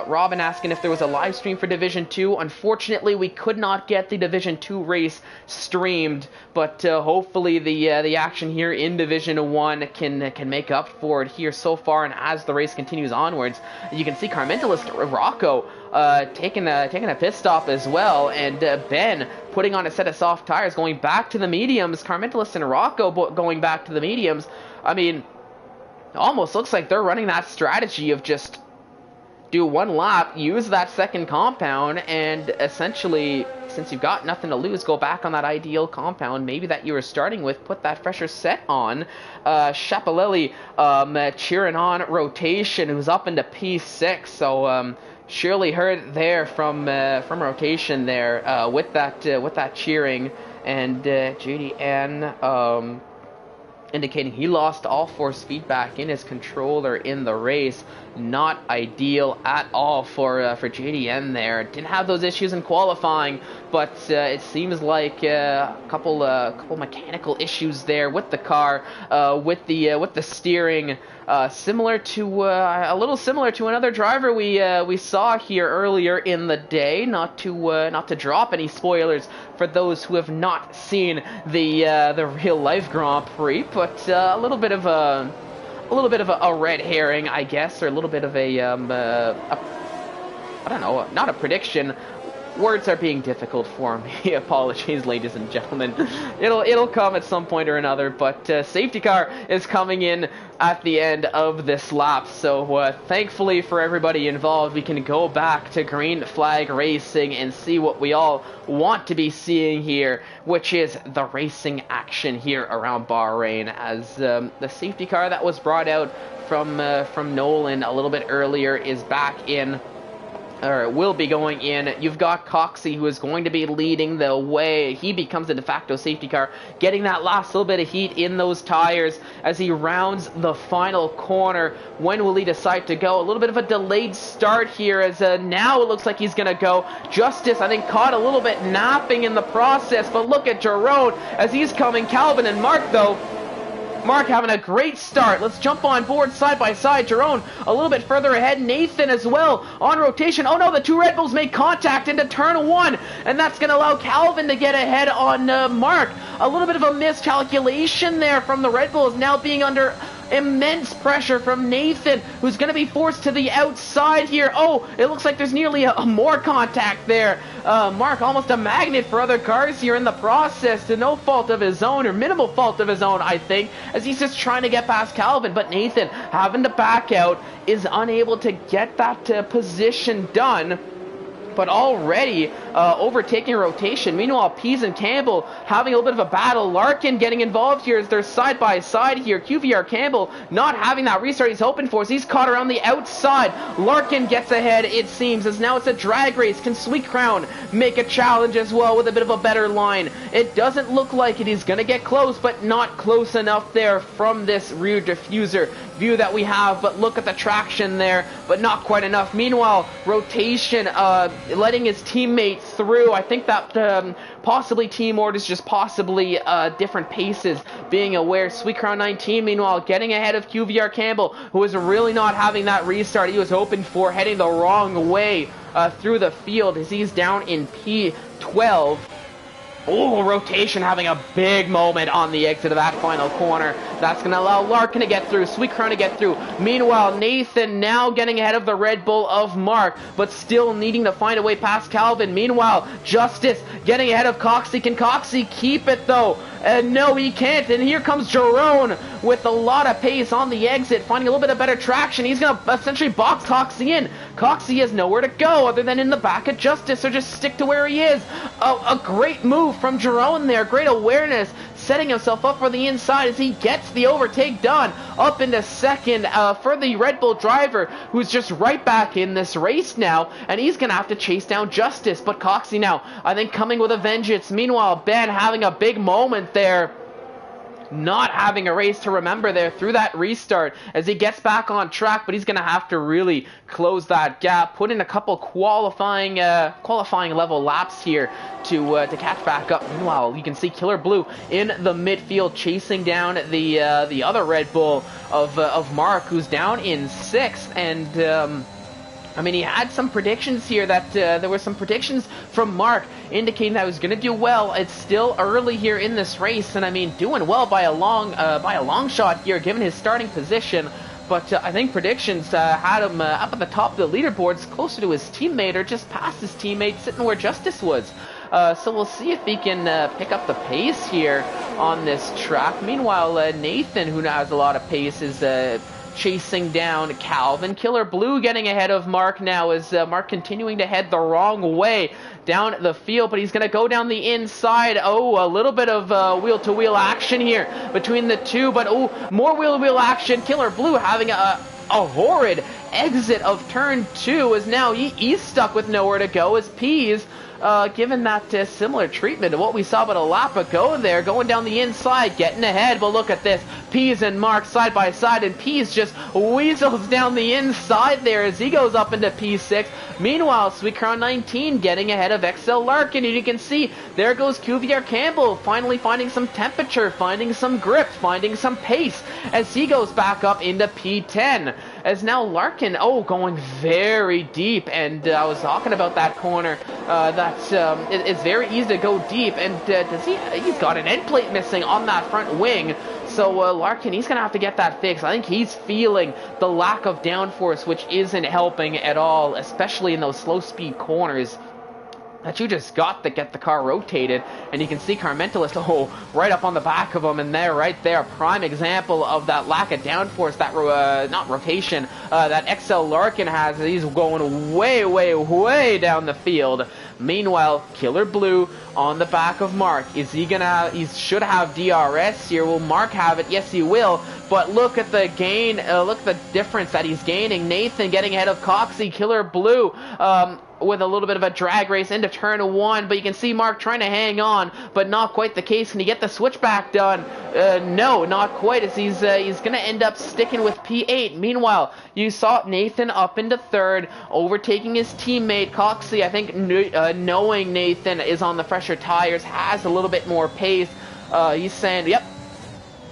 Robin asking if there was a live stream for Division 2. Unfortunately, we could not get the Division 2 race streamed, but hopefully the action here in Division 1 can make up for it here so far. And as the race continues onwards, you can see Carmentalist Rocco taking a pit stop as well, and Ben putting on a set of soft tires, going back to the mediums. Carmentalist and Rocco going back to the mediums. I mean, almost looks like they're running that strategy of just do one lap, use that second compound, and essentially, since you've got nothing to lose, go back on that ideal compound, maybe that you were starting with, put that fresher set on. Chapalelli cheering on Rotation, who's up into P6, so surely heard there from Rotation there with that cheering, and JDN indicating he lost all force feedback in his controller in the race. Not ideal at all for JDN there. Didn't have those issues in qualifying, but it seems like a couple mechanical issues there with the car, with the steering. A little similar to another driver we saw here earlier in the day. Not to drop any spoilers for those who have not seen the real life Grand Prix, but a little bit of a red herring, I guess, or a little bit of a I don't know, not a prediction. Words are being difficult for me. Apologies, ladies and gentlemen. It'll come at some point or another, but safety car is coming in at the end of this lap. So thankfully for everybody involved, we can go back to Green Flag Racing and see what we all want to be seeing here, which is the racing action here around Bahrain, as the safety car that was brought out from Nolan a little bit earlier is back in, or will be going in. You've got Coxie, who is going to be leading the way. He becomes the de facto safety car, getting that last little bit of heat in those tires as he rounds the final corner. When will he decide to go? A little bit of a delayed start here, as now it looks like he's going to go. Justice, I think, caught a little bit napping in the process, but look at Jerome as he's coming. Calvin and Mark, though, Mark having a great start. Let's jump on board side by side. Jerome a little bit further ahead. Nathan as well on rotation. Oh no, the two Red Bulls make contact into turn 1, and that's going to allow Calvin to get ahead on Mark. A little bit of a miscalculation there from the Red Bulls, now being under immense pressure from Nathan, who's going to be forced to the outside here. Oh, it looks like there's nearly a more contact there. Mark almost a magnet for other cars here in the process, to no fault of his own, or minimal fault of his own, I think, as he's just trying to get past Calvin. But Nathan, having to back out, is unable to get that position done. But already overtaking rotation. Meanwhile, Pease and Campbell having a little bit of a battle. Larkin getting involved here as they're side by side here. QVR Campbell not having that restart he's hoping for, as he's caught around the outside. Larkin gets ahead, it seems, as now it's a drag race. Can Sweet Crown make a challenge as well with a bit of a better line? It doesn't look like it. He's going to get close, but not close enough there from this rear diffuser view that we have. But look at the traction there, but not quite enough. Meanwhile, rotation letting his teammates through. I think that possibly team orders, just possibly different paces, being aware. Sweet Crown 19, meanwhile, getting ahead of QVR Campbell, who was really not having that restart he was hoping for, heading the wrong way through the field as he's down in P12. Oh, rotation having a big moment on the exit of that final corner. That's going to allow Larkin to get through, Sweet Crown to get through. Meanwhile, Nathan now getting ahead of the Red Bull of Mark, but still needing to find a way past Calvin. Meanwhile, Justice getting ahead of Coxey. Can Coxey keep it, though? No, he can't. And here comes Jerome with a lot of pace on the exit, finding a little bit of better traction. He's going to essentially box Coxey in. Coxey has nowhere to go other than in the back of Justice, so just stick to where he is. A great move from Jerome there. Great awareness, setting himself up for the inside as he gets the overtake done. Up into second for the Red Bull driver, who's just right back in this race now, and he's going to have to chase down Justice. But Coxey now, I think, coming with a vengeance. Meanwhile, Ben having a big moment there, not having a race to remember there through that restart as he gets back on track, but he's going to have to really close that gap, put in a couple qualifying level laps here to catch back up. Meanwhile, you can see Killer Blue in the midfield chasing down the other Red Bull of Mark, who's down in 6th. And I mean, he had some predictions here that there were some predictions from Mark indicating that he was going to do well. It's still early here in this race, and I mean, doing well by a long shot here, given his starting position. But I think predictions had him up at the top of the leaderboards, closer to his teammate, or just past his teammate, sitting where Justice was. So we'll see if he can pick up the pace here on this track. Meanwhile, Nathan, who now has a lot of pace, is chasing down Calvin. Killer Blue getting ahead of Mark now, as Mark continuing to head the wrong way down the field, but he's going to go down the inside. Oh, a little bit of wheel-to-wheel action here between the two, but oh, more wheel-to-wheel action. Killer Blue having a horrid exit of turn 2, as now he's stuck with nowhere to go, as Pease given that similar treatment to what we saw about a lap ago there, going down the inside, getting ahead. But look at this, Pease and Mark side by side, and Pease just weasels down the inside there as he goes up into P6. Meanwhile, Sweet Crown 19 getting ahead of XL Larkin, and you can see there goes QVR Campbell, finally finding some temperature, finding some grip, finding some pace as he goes back up into P10. As now Larkin, going very deep, and I was talking about that corner. It's very easy to go deep, and he's got an end plate missing on that front wing. So Larkin, he's going to have to get that fixed. I think he's feeling the lack of downforce, which isn't helping at all, especially in those slow speed corners that you just got to get the car rotated. And you can see Carmentalist, right up on the back of him, and there, right there, prime example of that lack of downforce, that not rotation, that XL Larkin has. He's going way, way, way down the field. Meanwhile, Killer Blue on the back of Mark. He should have DRS here. Will Mark have it? Yes, he will. But look at the gain. Look at the difference that he's gaining. Nathan getting ahead of Coxey. Killer Blue with a little bit of a drag race into turn 1. But you can see Mark trying to hang on, but not quite the case. Can he get the switchback done? No, not quite, as he's going to end up sticking with P8. Meanwhile, you saw Nathan up into 3rd, overtaking his teammate Coxey. I think knowing Nathan is on the fresher tires, has a little bit more pace. He's saying, yep,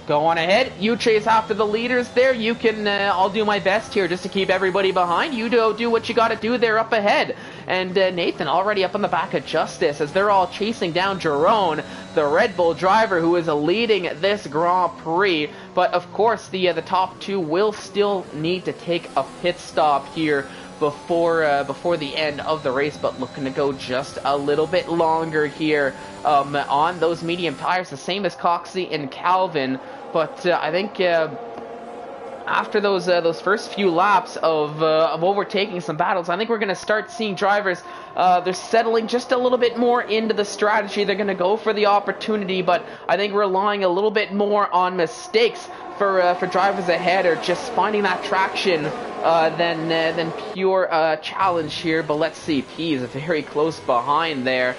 Go on ahead. You chase after the leaders there. You can, I'll do my best here just to keep everybody behind. You do what you got to do there up ahead. And Nathan already up on the back of Justice as they're all chasing down Jerome, the Red Bull driver who is leading this Grand Prix. But of course, the top two will still need to take a pit stop here before the end of the race, but looking to go just a little bit longer here on those medium tires, the same as Coxey and Calvin. But I think after those first few laps of overtaking some battles, I think we're going to start seeing drivers, they're settling just a little bit more into the strategy. They're going to go for the opportunity, but I think relying a little bit more on mistakes for drivers ahead, or just finding that traction than pure challenge here. But let's see, P is very close behind there.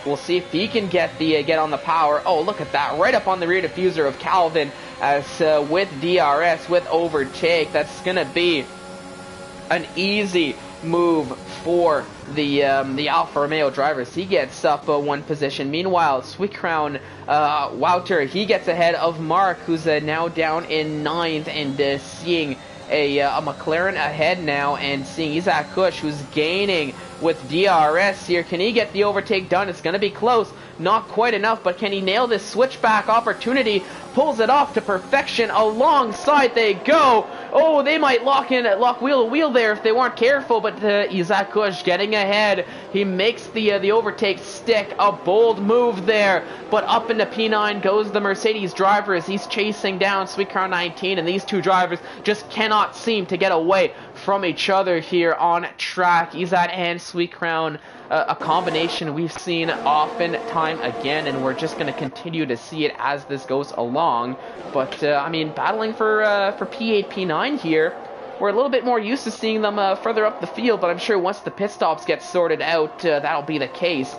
We'll see if he can get on the power. Oh, look at that, right up on the rear diffuser of Calvin. As with DRS, with overtake, that's gonna be an easy move for the Alfa Romeo drivers. He gets up one position. Meanwhile, Sweet Crown Wouter, he gets ahead of Mark, who's now down in 9th, and seeing a McLaren ahead now, and seeing Isaac Kush, who's gaining with DRS here. Can he get the overtake done? It's going to be close. Not quite enough, but can he nail this switchback opportunity? Pulls it off to perfection. Alongside they go. Oh, they might lock wheel to wheel there if they weren't careful, but Isaac Kush getting ahead. He makes the overtake stick. A bold move there, but up into P9 goes the Mercedes driver as he's chasing down Sweet Crown 19, and these two drivers just cannot seem to get away from each other here on track. Isaac and Sweet Crown, a combination we've seen often, time again, and we're just going to continue to see it as this goes along. But I mean, battling for P8, P9 here, we're a little bit more used to seeing them further up the field, but I'm sure once the pit stops get sorted out, that'll be the case.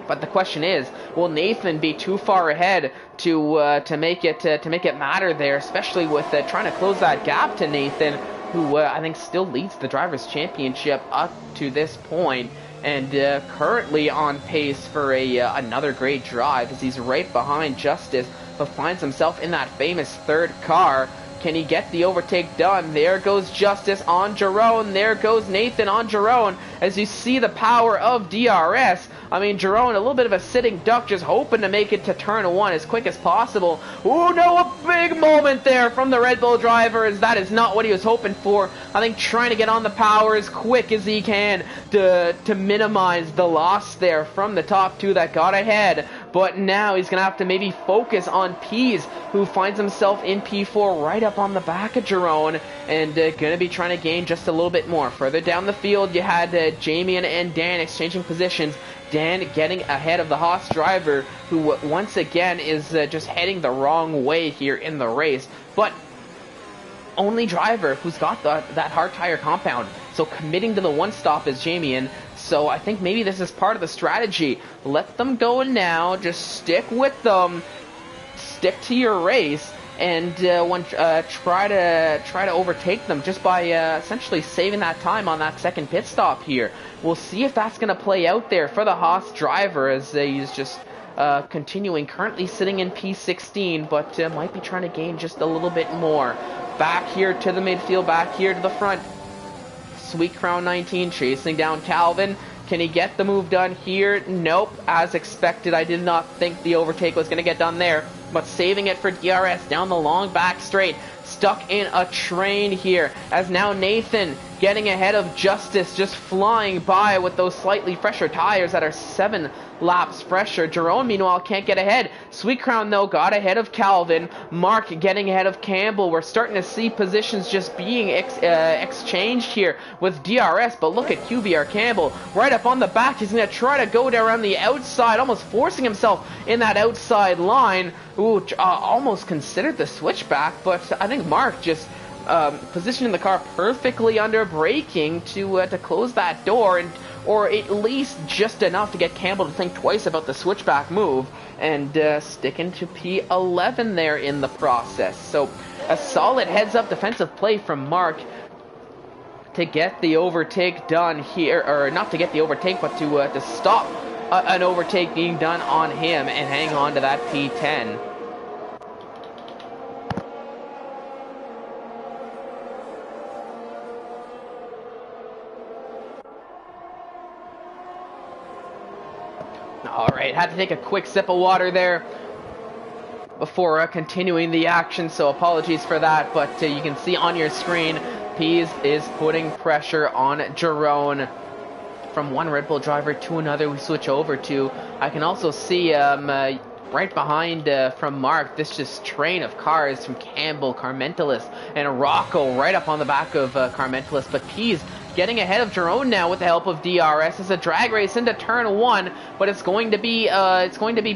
But the question is, will Nathan be too far ahead to make it matter there, especially with trying to close that gap to Nathan, who I think still leads the Drivers' Championship up to this point, and currently on pace for another great drive as he's right behind Justice, but finds himself in that famous third car. Can he get the overtake done? There goes Justice on Jerome. There goes Nathan on Jerome. As you see the power of DRS. I mean, Jerome, a little bit of a sitting duck, just hoping to make it to turn one as quick as possible. Oh no, a big moment there from the Red Bull driver, as that is not what he was hoping for. I think trying to get on the power as quick as he can to minimize the loss there from the top two that got ahead. But now he's going to have to maybe focus on Pease, who finds himself in P4 right up on the back of Jerome, and going to be trying to gain just a little bit more. Further down the field, you had Jamie and Dan exchanging positions. Dan getting ahead of the Haas driver, who once again is just heading the wrong way here in the race. But only driver who's got that hard tire compound. So committing to the one stop is Jamie. So I think maybe this is part of the strategy. Let them go now. Just stick with them. Stick to your race, and try to overtake them just by essentially saving that time on that second pit stop here. We'll see if that's going to play out there for the Haas driver, as he's just continuing, currently sitting in P16, but might be trying to gain just a little bit more. Back here to the midfield, back here to the front. Sweet Crown 19 chasing down Calvin. Can he get the move done here? Nope. As expected, I did not think the overtake was going to get done there, but saving it for DRS down the long back straight. Stuck in a train here, as now Nathan getting ahead of Justice, just flying by with those slightly fresher tires that are 7 laps fresher. Jerome, meanwhile, can't get ahead. Sweet Crown, though, got ahead of Calvin. Mark getting ahead of Campbell. We're starting to see positions just being exchanged here with DRS, but look at QBR Campbell right up on the back. He's going to try to go down around the outside, almost forcing himself in that outside line. Ooh, almost considered the switchback, but I think Mark just positioning the car perfectly under braking to close that door, or at least just enough to get Campbell to think twice about the switchback move, and sticking to P11 there in the process. So a solid heads-up defensive play from Mark to get the overtake done here, or not to get the overtake, but to stop an overtake being done on him and hang on to that P10. All right, had to take a quick sip of water there before continuing the action, so apologies for that, but you can see on your screen, Pease is putting pressure on Jerome. From one Red Bull driver to another we switch over to. I can also see right behind from Mark, this just train of cars from Campbell, Carmentalis, and Rocco right up on the back of Carmentalis, but Pease getting ahead of Jerome now with the help of DRS. It's a drag race into turn 1, but it's going to be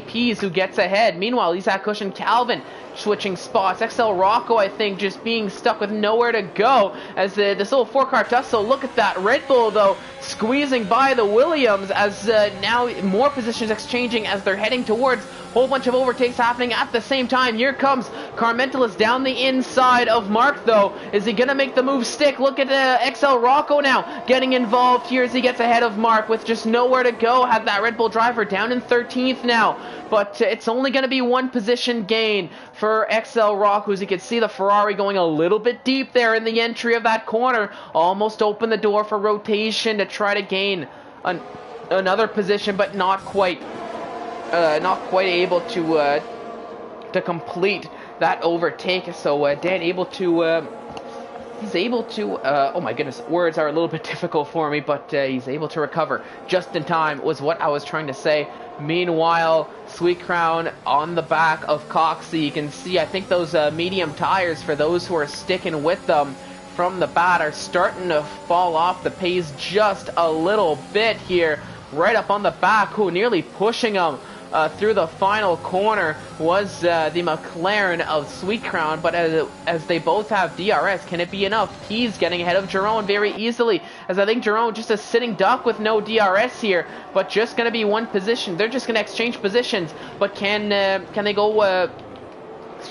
Pease who gets ahead. Meanwhile, Isaac Cush and Calvin switching spots. XL Rocco, I think, just being stuck with nowhere to go as this little 4-car tussle. Look at that. Red Bull, though, squeezing by the Williams as now more positions exchanging as they're heading towards. Whole bunch of overtakes happening at the same time. Here comes Carmentalis down the inside of Mark, though. Is he going to make the move stick? Look at XL Rocco now getting involved here as he gets ahead of Mark with just nowhere to go. Had that Red Bull driver down in 13th now. But it's only going to be one position gain for XL Rocco, as you can see the Ferrari going a little bit deep there in the entry of that corner. Almost opened the door for rotation to try to gain another position, but not quite able to complete that overtake. So Dan he's able to oh my goodness, words are a little bit difficult for me, but he's able to recover just in time was what I was trying to say. Meanwhile, Sweet Crown on the back of Coxey. You can see, I think those medium tires, for those who are sticking with them from the bat, are starting to fall off the pace just a little bit here. Right up on the back, who nearly pushing them through the final corner was the McLaren of Sweet Crown, but as they both have DRS, can it be enough? He's getting ahead of Jerome very easily, as I think Jerome just a sitting duck with no DRS here, but just going to be one position. They're just going to exchange positions, but can they go,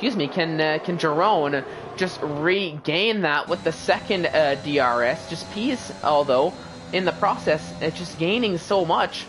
can Jerome just regain that with the second DRS? Just Pease, although in the process, it's just gaining so much.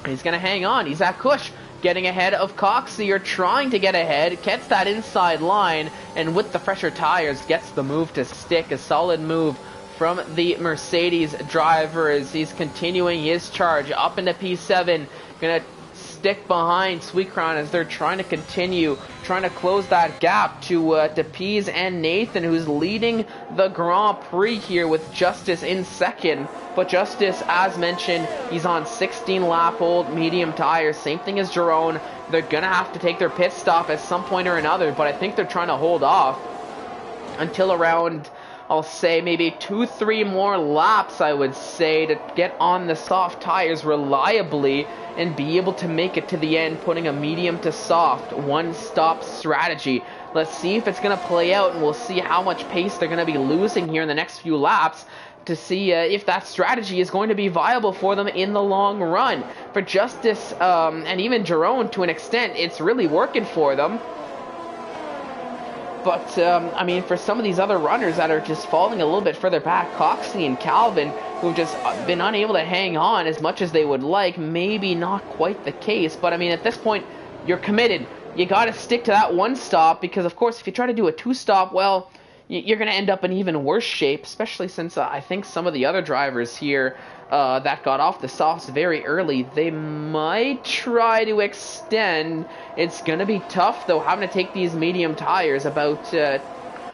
He's going to hang on. He's at Cush, getting ahead of Coxey, or trying to get ahead, gets that inside line, and with the fresher tires, gets the move to stick. A solid move from the Mercedes driver as he's continuing his charge up into P7. Going to stick behind Sweet Crown as they're trying to continue, trying to close that gap to Pease and Nathan, who's leading the Grand Prix here with Justice in second. But Justice, as mentioned, he's on 16-lap-old medium tires, same thing as Jerome. They're going to have to take their pit stop at some point or another, but I think they're trying to hold off until around, I'll say, maybe 2-3 more laps, I would say, to get on the soft tires reliably and be able to make it to the end, putting a medium to soft one-stop strategy. Let's see if it's going to play out, and we'll see how much pace they're going to be losing here in the next few laps to see if that strategy is going to be viable for them in the long run. For Justice and even Jerome, to an extent, it's really working for them. But, I mean, for some of these other runners that are just falling a little bit further back, Coxey and Calvin, who've just been unable to hang on as much as they would like, maybe not quite the case. But, I mean, at this point, you're committed. You got to stick to that one stop, because, of course, if you try to do a two-stop, well, you're going to end up in even worse shape, especially since I think some of the other drivers here that got off the softs very early, they might try to extend. It's going to be tough, though, having to take these medium tires about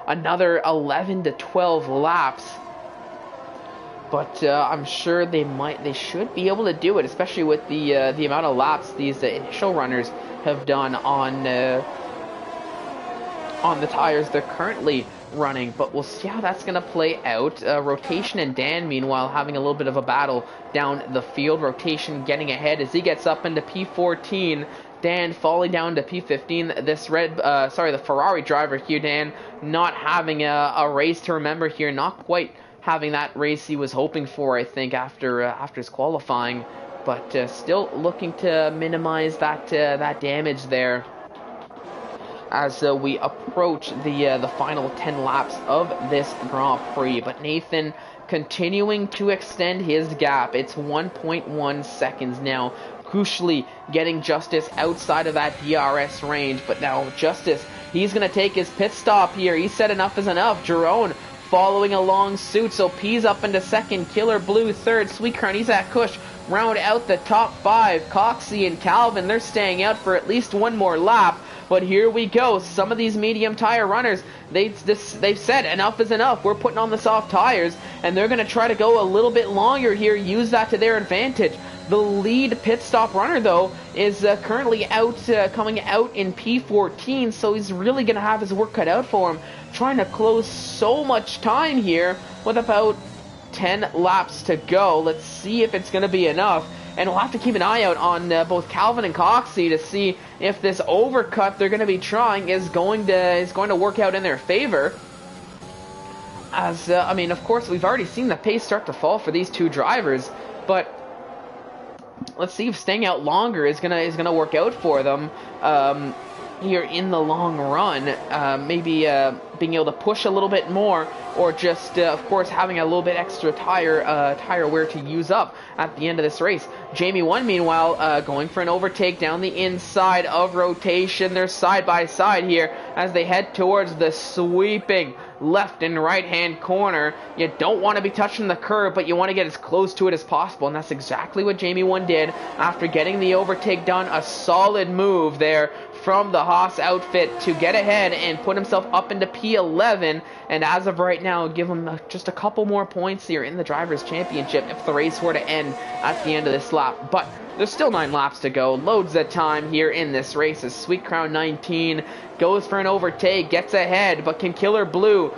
another 11 to 12 laps. But I'm sure they should be able to do it, especially with the amount of laps these initial runners have done on the tires they're currently running. But we'll see how that's going to play out. Rotation and Dan, meanwhile, having a little bit of a battle down the field. Rotation getting ahead as he gets up into P14. Dan falling down to P15. This the Ferrari driver here, Dan, not having a race to remember here. Not quite having that race he was hoping for, I think, after his qualifying. But still looking to minimize that damage there as we approach the final 10 laps of this Grand Prix. But Nathan continuing to extend his gap. It's 1.1 seconds now. Crucially getting Justice outside of that DRS range. But now Justice, he's going to take his pit stop here. He said enough is enough. Jerome following along suit. So Pease up into second. Killer Blue third. Sweet Crown, he's at Cush round out the top 5. Coxie and Calvin, they're staying out for at least one more lap. But here we go. Some of these medium tire runners, they've said enough is enough. We're putting on the soft tires, and they're going to try to go a little bit longer here, use that to their advantage. The lead pit stop runner, though, is currently out, coming out in P14, so he's really going to have his work cut out for him, trying to close so much time here with about 10 laps to go. Let's see if it's going to be enough. And we'll have to keep an eye out on both Calvin and Coxie to see if this overcut they're going to be trying is going to work out in their favor. As I mean, of course, we've already seen the pace start to fall for these two drivers, but let's see if staying out longer is gonna work out for them here in the long run. Maybe being able to push a little bit more, or just of course having a little bit extra tire wear to use up at the end of this race. Jamie 1, meanwhile, going for an overtake down the inside of rotation. They're side by side here as they head towards the sweeping left and right hand corner. You don't want to be touching the curb, but you want to get as close to it as possible, and that's exactly what Jamie 1 did after getting the overtake done. A solid move there from the Haas outfit to get ahead and put himself up into P11, and as of right now, give him just a couple more points here in the Drivers' Championship if the race were to end at the end of this lap. But there's still 9 laps to go. Loads of time here in this race as Sweet Crown 19 goes for an overtake, gets ahead, but can Killer Blue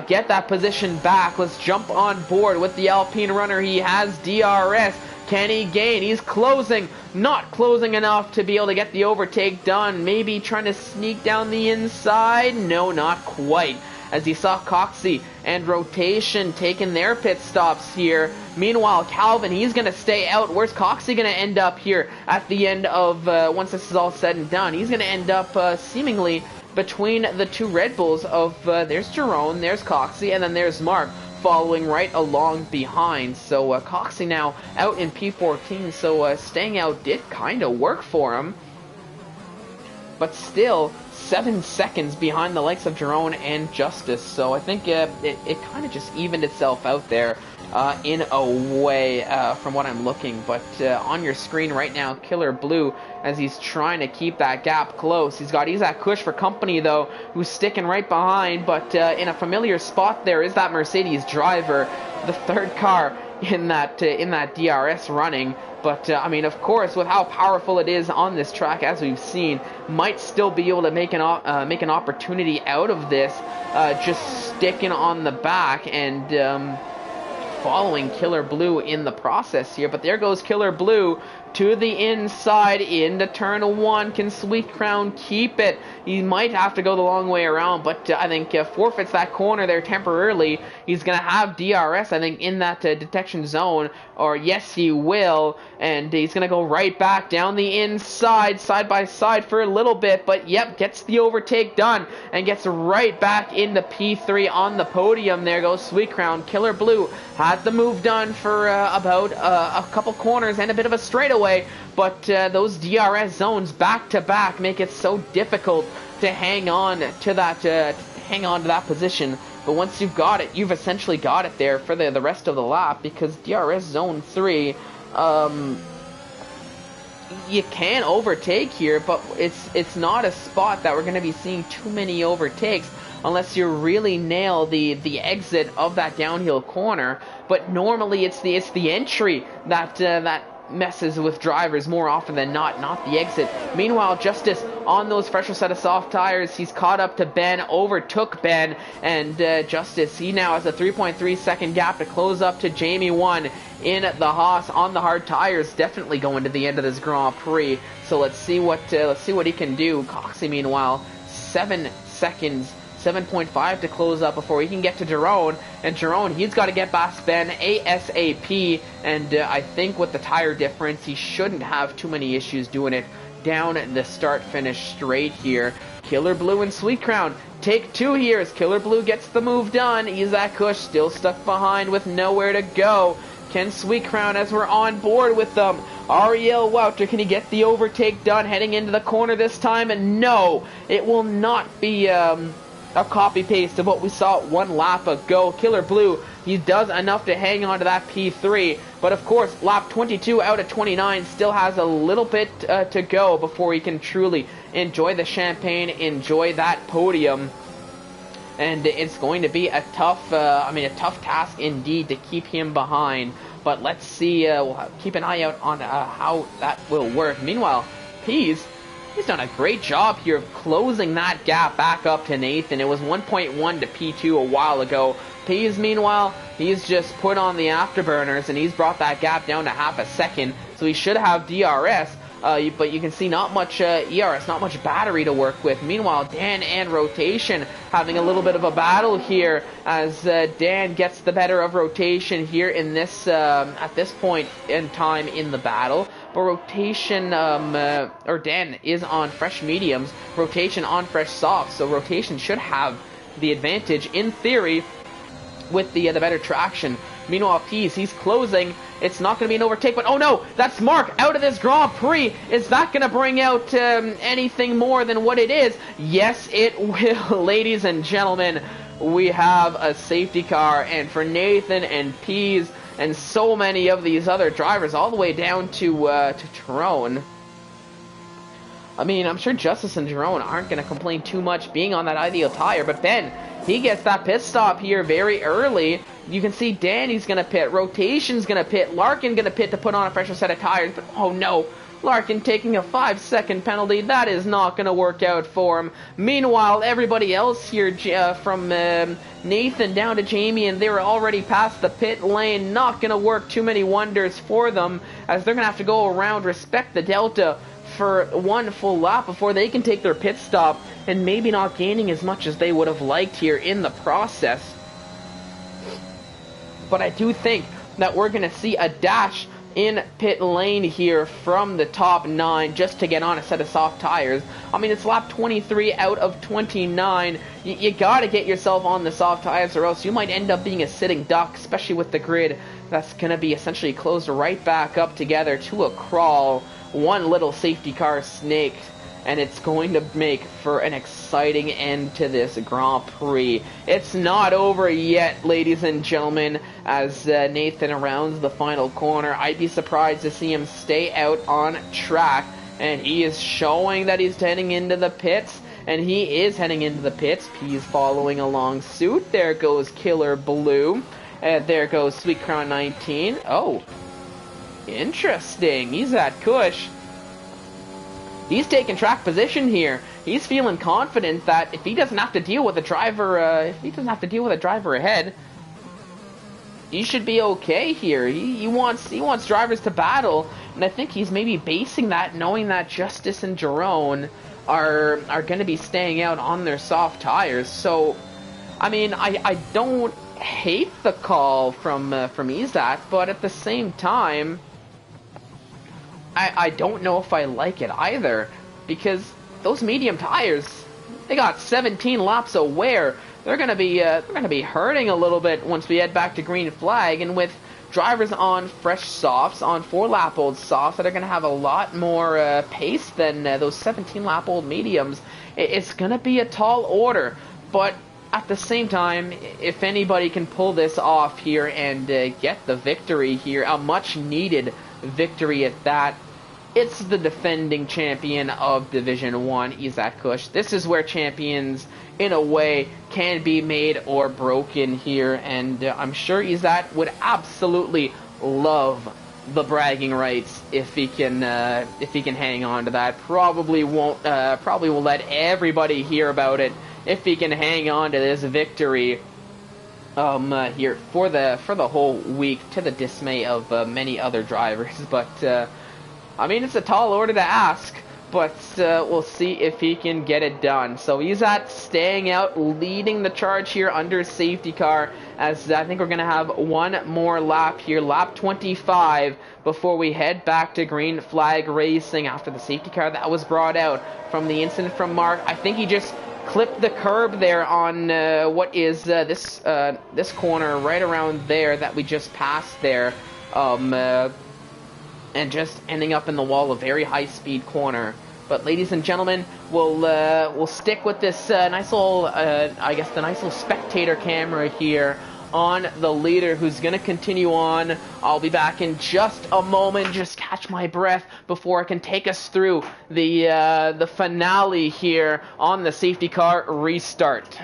get that position back? Let's jump on board with the Alpine runner. He has DRS. Can he gain? He's closing. Not closing enough to be able to get the overtake done. Maybe trying to sneak down the inside. No, not quite. As you saw Coxie and Rotation taking their pit stops here. Meanwhile, Calvin, he's going to stay out. Where's Coxie going to end up here at the end of, once this is all said and done? He's going to end up seemingly between the two Red Bulls of, there's Jerome, there's Coxie, and then there's Mark following right along behind. So Coxie now out in P14, so staying out did kind of work for him. But still, 7 seconds behind the likes of Jerome and Justice. So I think it kind of just evened itself out there in a way from what I'm looking. But on your screen right now, Killer Blue, as he's trying to keep that gap close. He's got Isaac Kush for company, though, who's sticking right behind. But in a familiar spot there is that Mercedes driver, the third car in that DRS running. But, I mean, of course, with how powerful it is on this track, as we've seen, might still be able to make an opportunity out of this, just sticking on the back and following Killer Blue in the process here. But there goes Killer Blue to the inside into turn 1. Can Sweet Crown keep it? He might have to go the long way around, but I think forfeits that corner there temporarily. He's going to have DRS, I think, in that detection zone, or yes, he will, and he's going to go right back down the inside, side by side for a little bit, but yep, gets the overtake done, and gets right back into P3 on the podium. There goes Sweet Crown. Killer Blue had the move done for about a couple corners and a bit of a straightaway, but those DRS zones back to back make it so difficult to hang on to that position. But once you've got it, you've essentially got it there for the rest of the lap, because DRS zone 3, you can overtake here, but it's not a spot that we're going to be seeing too many overtakes unless you really nail the exit of that downhill corner. But normally it's the entry that messes with drivers more often than not the exit. Meanwhile, Justice on those fresher set of soft tires, he's caught up to Ben, overtook Ben, and Justice, he now has a 3.3 second gap to close up to Jamie 1 in the Haas on the hard tires, definitely going to the end of this Grand Prix. So let's see what he can do. Coxie, meanwhile, 7 seconds, 7.5 to close up before he can get to Jerome. And Jerome, he's got to get past Ben ASAP. And I think with the tire difference, he shouldn't have too many issues doing it down the start-finish straight here. Killer Blue and Sweet Crown take 2 here as Killer Blue gets the move done. Isaac Kush still stuck behind with nowhere to go. Can Sweet Crown, as we're on board with them. Ariel Wouter, can he get the overtake done heading into the corner this time? And no, it will not be a copy-paste of what we saw 1 lap ago. Killer Blue He does enough to hang on to that P3, but of course, lap 22 out of 29 still has a little bit to go before he can truly enjoy the champagne, enjoy that podium. And it's going to be a tough, a tough task indeed to keep him behind. But let's see, we'll keep an eye out on how that will work. Meanwhile, he's done a great job here of closing that gap back up to Nathan. It was 1.1 to P2 a while ago. Pease, meanwhile, he's just put on the afterburners, and he's brought that gap down to half a second. So he should have DRS, but you can see not much ERS, not much battery to work with. Meanwhile, Dan and Rotation having a little bit of a battle here as Dan gets the better of Rotation here in this at this point in time in the battle. But Rotation, or Dan is on fresh mediums, Rotation on fresh softs, so Rotation should have the advantage in theory with the better traction. Meanwhile, Pease, he's closing. It's not going to be an overtake, but oh no, that's Mark out of this Grand Prix. Is that going to bring out anything more than what it is? Yes, it will, ladies and gentlemen. We have a safety car, and for Nathan and Pease and so many of these other drivers, all the way down to Tyrone. I mean, I'm sure Justice and Jerome aren't going to complain too much being on that ideal tire, but Ben, he gets that pit stop here very early. You can see Danny's going to pit, Rotation's going to pit, Larkin going to pit to put on a fresher set of tires, but oh no, Larkin taking a 5-second penalty. That is not going to work out for him. Meanwhile, everybody else here, from Nathan down to Jamie, and they were already past the pit lane. Not going to work too many wonders for them, as they're going to have to go around, respect the delta for one full lap before they can take their pit stop, and maybe not gaining as much as they would have liked here in the process. But I do think that we're going to see a dash in pit lane here from the top 9 just to get on a set of soft tires. I mean, it's lap 23 out of 29. You got to get yourself on the soft tires, or else you might end up being a sitting duck, especially with the grid that's going to be essentially closed right back up together to a crawl. One little safety car snake, and it's going to make for an exciting end to this Grand Prix. It's not over yet, ladies and gentlemen, as Nathan rounds the final corner. I'd be surprised to see him stay out on track, and he is showing that he's heading into the pits, and he is heading into the pits. He's following along suit. There goes Killer Blue, and there goes Sweet Crown 19. Oh, interesting. He's at Kush. He's taking track position here. He's feeling confident that if he doesn't have to deal with a driver, ahead, he should be okay here. He wants drivers to battle, and I think he's maybe basing that, knowing that Justice and Jerome are going to be staying out on their soft tires. So, I mean, I don't hate the call from Izat, but at the same time, I don't know if I like it either, because those medium tires, they got 17 laps of wear. They're gonna be hurting a little bit once we head back to green flag, and with drivers on fresh softs, on 4-lap-old softs that are gonna have a lot more pace than those 17-lap-old mediums, it's gonna be a tall order. But at the same time, if anybody can pull this off here and get the victory here, a much-needed victory at that, it's the defending champion of Division 1, Izat Kush. This is where champions, in a way, can be made or broken here, and I'm sure Izat would absolutely love the bragging rights if he can hang on to that. Probably will let everybody hear about it if he can hang on to this victory here for the whole week, to the dismay of many other drivers. But I mean, it's a tall order to ask, but we'll see if he can get it done. So he's staying out, leading the charge here under safety car, as I think we're going to have one more lap here, lap 25, before we head back to green flag racing after the safety car that was brought out from the incident from Mark. I think he just clipped the curb there on what is this corner right around there that we just passed there. And just ending up in the wall, a very high-speed corner. But ladies and gentlemen, we'll stick with this nice little, the nice little spectator camera here on the leader, who's going to continue on. I'll be back in just a moment. Just catch my breath before I can take us through the finale here on the safety car restart.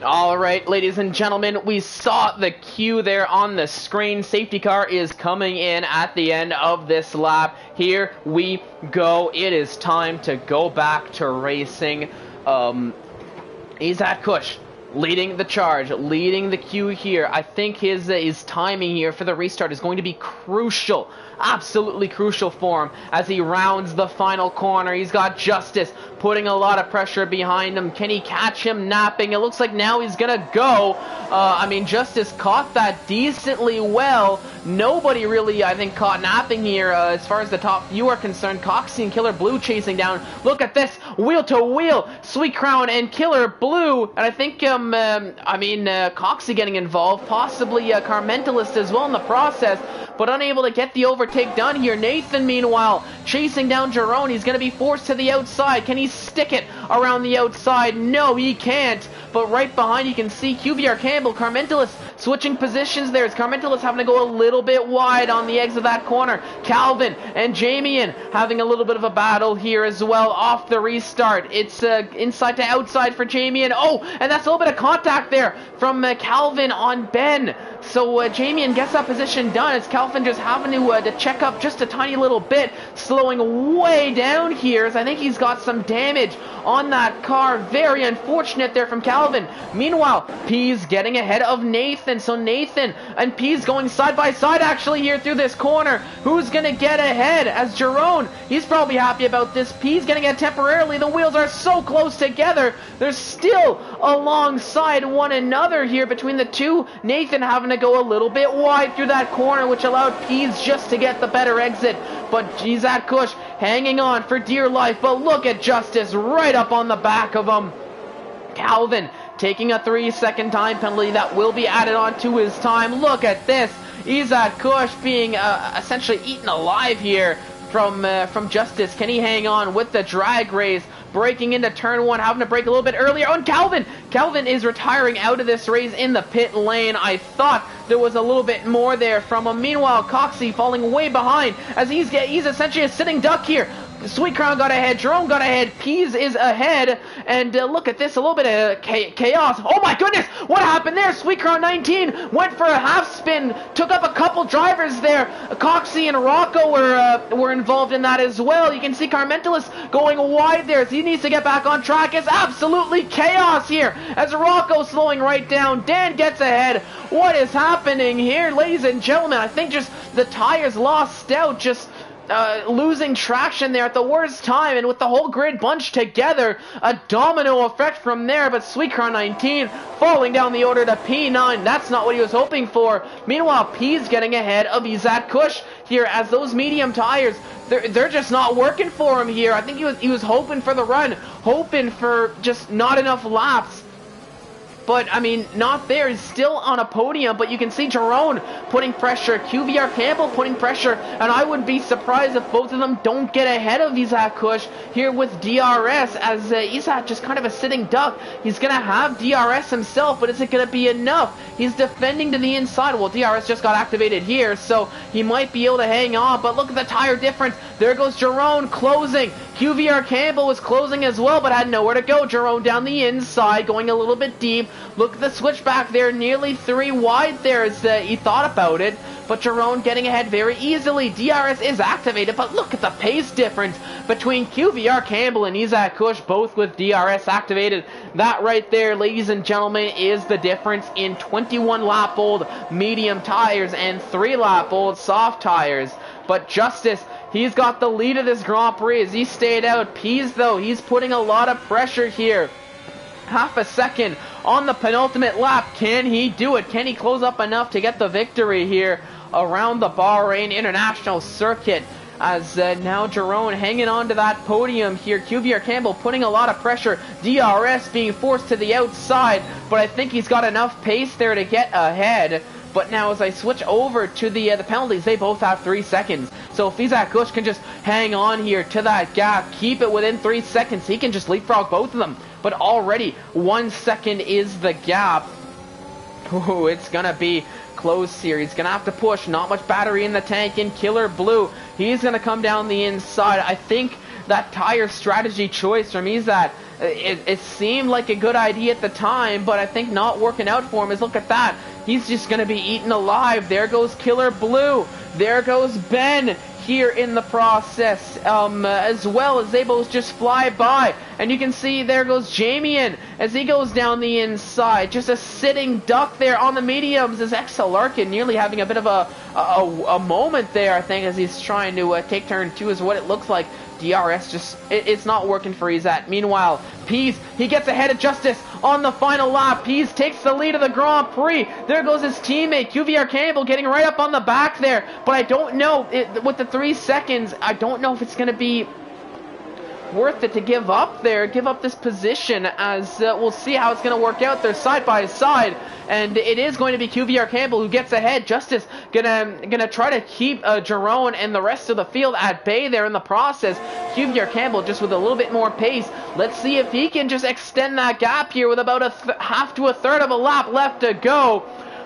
All right, ladies and gentlemen, we saw the cue there on the screen. Safety car is coming in at the end of this lap. Here we go. It is time to go back to racing. Izat Kush leading the charge, leading the queue here. I think his timing here for the restart is going to be crucial, absolutely crucial for him as he rounds the final corner. He's got Justice putting a lot of pressure behind him. Can he catch him napping? It looks like now he's gonna go. I mean, Justice caught that decently well. Nobody really, I think, caught napping here as far as the top few are concerned. Coxie and Killer Blue chasing down. Look at this, wheel to wheel. Sweet Crown and Killer Blue, and I think Coxie getting involved, possibly Carmentalist as well in the process, but unable to get the overtake done here. Nathan, meanwhile, chasing down Jerome. He's going to be forced to the outside. Can he stick it around the outside? No, he can't. But right behind, you can see QVR Campbell, Carmentalist switching positions there. As Carmentalist having to go a little bit wide on the eggs of that corner. Calvin and Jamian having a little bit of a battle here as well off the restart. It's inside to outside for Jamian. Oh, and that's a little bit of contact there from Calvin on Ben. So Jamian gets that position done. It's Calvin just having to check up just a tiny little bit, slowing way down here as I think he's got some damage on that car. Very unfortunate there from Calvin. Meanwhile, Pease getting ahead of Nathan. So Nathan and Pease going side by side actually here through this corner. Who's going to get ahead? As Jerome, he's probably happy about this. Pease getting it temporarily. The wheels are so close together. They're still alongside one another here between the two. Nathan having to go a little bit wide through that corner, which allowed Pease just to get the better exit. But Jizat Kush hanging on for dear life. But look at Justice right up on the back of him. Calvin taking a 3-second time penalty that will be added on to his time. Look at this. Izat Kush being essentially eaten alive here from Justice. Can he hang on with the drag race? Breaking into turn one, having to break a little bit earlier. Oh, and Calvin is retiring out of this race in the pit lane. I thought there was a little bit more there from him. Meanwhile, Coxie falling way behind as he's essentially a sitting duck here. Sweet Crown got ahead, Jerome got ahead, Pease is ahead, and look at this, a little bit of chaos. Oh my goodness, what happened there? Sweet Crown 19 went for a half spin, took up a couple drivers there. Coxie and Rocco were involved in that as well. You can see Carmentalist going wide there, so he needs to get back on track. It's absolutely chaos here as Rocco slowing right down. Dan gets ahead. What is happening here, ladies and gentlemen? I think just the tires lost out, just losing traction there at the worst time, and with the whole grid bunched together, a domino effect from there, but Sweetcar 19 falling down the order to P9. That's not what he was hoping for. Meanwhile, P's getting ahead of Izat Kush here as those medium tires, they're just not working for him here. I think he was hoping for the run, hoping for just not enough laps. But, I mean, not there. He's still on a podium, but you can see Jerome putting pressure, QVR Campbell putting pressure, and I would be surprised if both of them don't get ahead of Izat Kush here with DRS, as Izat just kind of a sitting duck. He's going to have DRS himself, but is it going to be enough? He's defending to the inside. Well, DRS just got activated here, so he might be able to hang on, but look at the tire difference. There goes Jerome closing. QVR Campbell was closing as well, but had nowhere to go. Jerome down the inside, going a little bit deep. Look at the switchback there, nearly 3 wide there as he thought about it. But Jerome getting ahead very easily. DRS is activated, but look at the pace difference between QVR Campbell and Izat Kush, both with DRS activated. That right there, ladies and gentlemen, is the difference in 21 lap old medium tires and 3 lap old soft tires. But Justice, he's got the lead of this Grand Prix as he stayed out. Pease, though, he's putting a lot of pressure here. Half a second on the penultimate lap. Can he do it? Can he close up enough to get the victory here around the Bahrain International Circuit? As now Jerome hanging on to that podium here. QVR Campbell putting a lot of pressure. DRS being forced to the outside, but I think he's got enough pace there to get ahead. But now as I switch over to the penalties, they both have 3 seconds. So if Izat Kush can just hang on here to that gap, keep it within 3 seconds, he can just leapfrog both of them. But already 1 second is the gap. Ooh, it's going to be close here. He's going to have to push. Not much battery in the tank in Killer Blue. He's going to come down the inside. I think that tire strategy choice from Izat, it seemed like a good idea at the time, but I think not working out for him. Is look at that. He's just going to be eaten alive. There goes Killer Blue. There goes Ben here in the process, as well as they both just fly by. And you can see there goes Jamian as he goes down the inside. Just a sitting duck there on the mediums as Excel Larkin nearly having a bit of a moment there, I think, as he's trying to take turn 2 is what it looks like. DRS just, it's not working for Izat. Meanwhile, Pease, he gets ahead of Justice on the final lap. Pease takes the lead of the Grand Prix. There goes his teammate, QVR Campbell, getting right up on the back there. But I don't know, with the 3 seconds, I don't know if it's going to be worth it to give up this position, as we'll see how it's going to work out there side by side. And it is going to be QVR Campbell who gets ahead. Justice gonna try to keep Jerome and the rest of the field at bay there in the process. QVR Campbell just with a little bit more pace. Let's see if he can just extend that gap here with about half to a third of a lap left to go.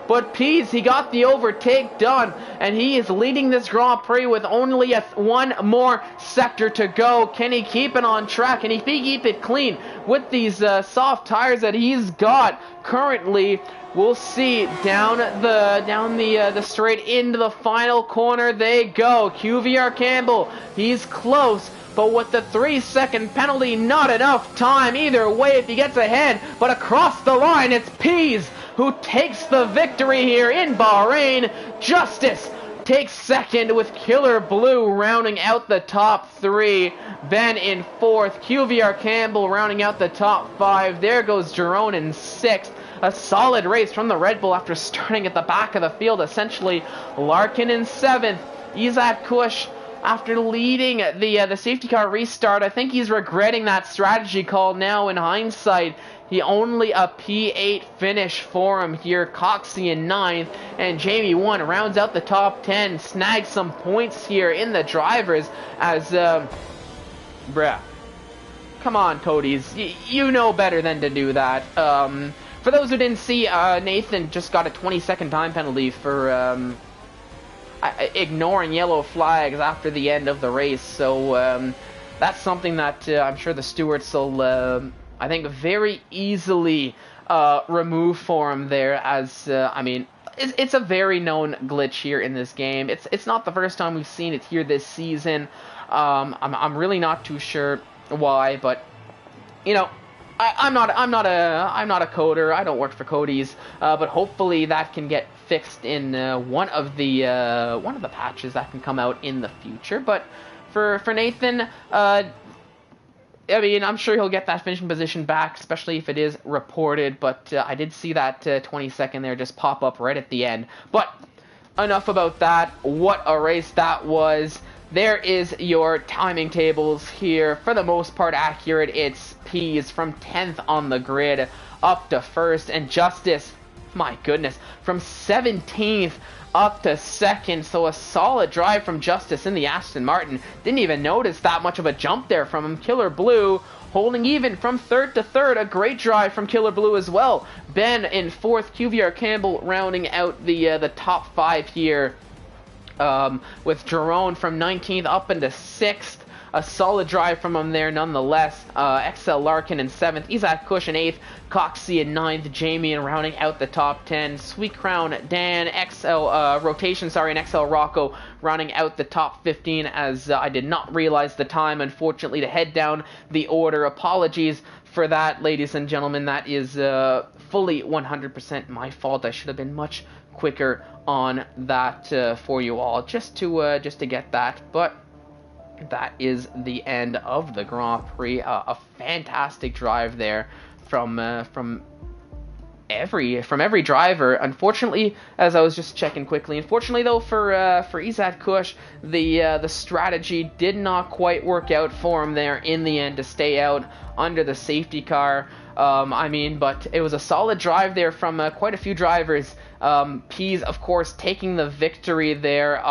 But Pease, he got the overtake done, and he is leading this Grand Prix with only one more sector to go. Can he keep it on track? Can he keep it clean with these soft tires that he's got currently? We'll see. Down the straight into the final corner they go. QVR Campbell, he's close. But with the 3 second penalty, not enough time either way if he gets ahead. But across the line, it's Pease who takes the victory here in Bahrain. Justice takes second with Killer Blue rounding out the top 3. Ben in 4th. QVR Campbell rounding out the top 5. There goes Jerome in 6th. A solid race from the Red Bull after starting at the back of the field, essentially. Larkin in 7th. Izat Kush, after leading the safety car restart, I think he's regretting that strategy call now in hindsight. He only a P8 finish for him here. Coxey in 9th, and Jamie 1 rounds out the top 10, snags some points here in the drivers as, bruh. Come on, Cody's. You know better than to do that. For those who didn't see, Nathan just got a 20-second time penalty for ignoring yellow flags after the end of the race. So that's something that I'm sure the stewards will, I think, very easily remove for him there. As I mean, it's a very known glitch here in this game. It's not the first time we've seen it here this season. I'm really not too sure why, but you know, I'm not a coder. I don't work for Cody's, but hopefully that can get fixed in one of the patches that can come out in the future. But for Nathan, I mean, I'm sure he'll get that finishing position back, especially if it is reported. But I did see that 20-second there just pop up right at the end. But enough about that. What a race that was. There is your timing tables here. For the most part accurate. It's P's from 10th on the grid up to 1st. And Justice, my goodness, from 17th up to 2nd. So a solid drive from Justice in the Aston Martin. Didn't even notice that much of a jump there from him. Killer Blue holding even from 3rd to 3rd. A great drive from Killer Blue as well. Ben in 4th. QVR Campbell rounding out the top 5 here. With Jerome from 19th up into 6th. A solid drive from him there nonetheless. XL Larkin in 7th. Isaac Cush in 8th. Coxie in 9th. Jamie in rounding out the top 10. Sweet Crown Dan. And XL Rocco rounding out the top 15 as I did not realize the time, unfortunately, to head down the order. Apologies for that, ladies and gentlemen. That is fully 100% my fault. I should have been much quicker on that for you all, just to get that. But that is the end of the Grand Prix. A fantastic drive there from every driver. Unfortunately, as I was just checking quickly, unfortunately though for Isaac Kush, the strategy did not quite work out for him there in the end to stay out under the safety car. I mean, but it was a solid drive there from quite a few drivers. Pease, of course, taking the victory there,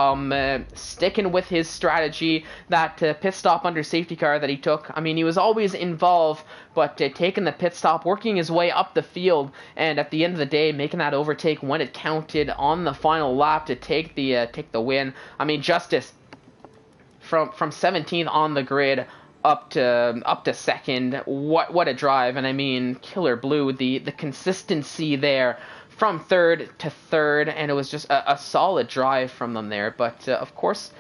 sticking with his strategy, that pit stop under safety car that he took. I mean, he was always involved, but taking the pit stop, working his way up the field, and at the end of the day, making that overtake when it counted on the final lap to take the win. I mean, Justice from 17th on the grid up to second. What a drive. And I mean, Killer Blue, the consistency there from 3rd to 3rd, and it was just a solid drive from them there. But of course,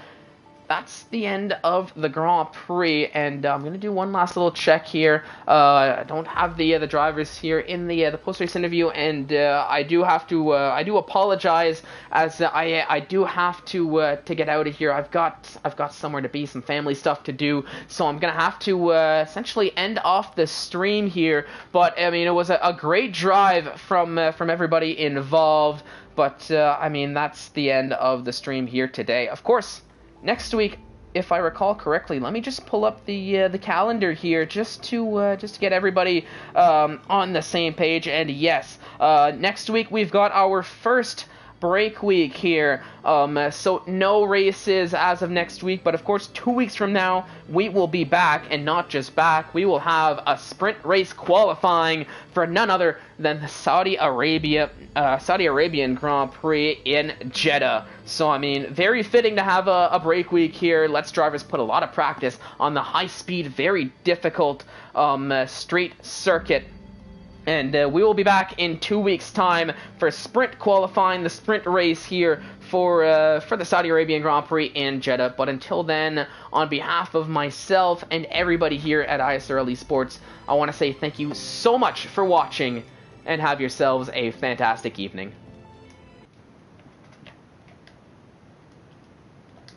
that's the end of the Grand Prix, and I'm going to do one last little check here. I don't have the drivers here in the post-race interview, and I do apologize, as I do have to get out of here. I've got somewhere to be, some family stuff to do, so I'm going to have to essentially end off the stream here. But I mean, it was a great drive from everybody involved. But I mean, that's the end of the stream here today. Of course, next week, if I recall correctly, let me just pull up the calendar here just to get everybody on the same page. And yes, next week we've got our first break week here, so no races as of next week, but of course 2 weeks from now we will be back, and not just back, we will have a sprint race qualifying for none other than the Saudi Arabian Grand Prix in Jeddah. So I mean, very fitting to have a break week here. Let's drivers put a lot of practice on the high speed, very difficult straight circuit. And we will be back in 2 weeks' time for sprint qualifying, the sprint race here for the Saudi Arabian Grand Prix in Jeddah. But until then, on behalf of myself and everybody here at ISRL Esports, I want to say thank you so much for watching, and have yourselves a fantastic evening.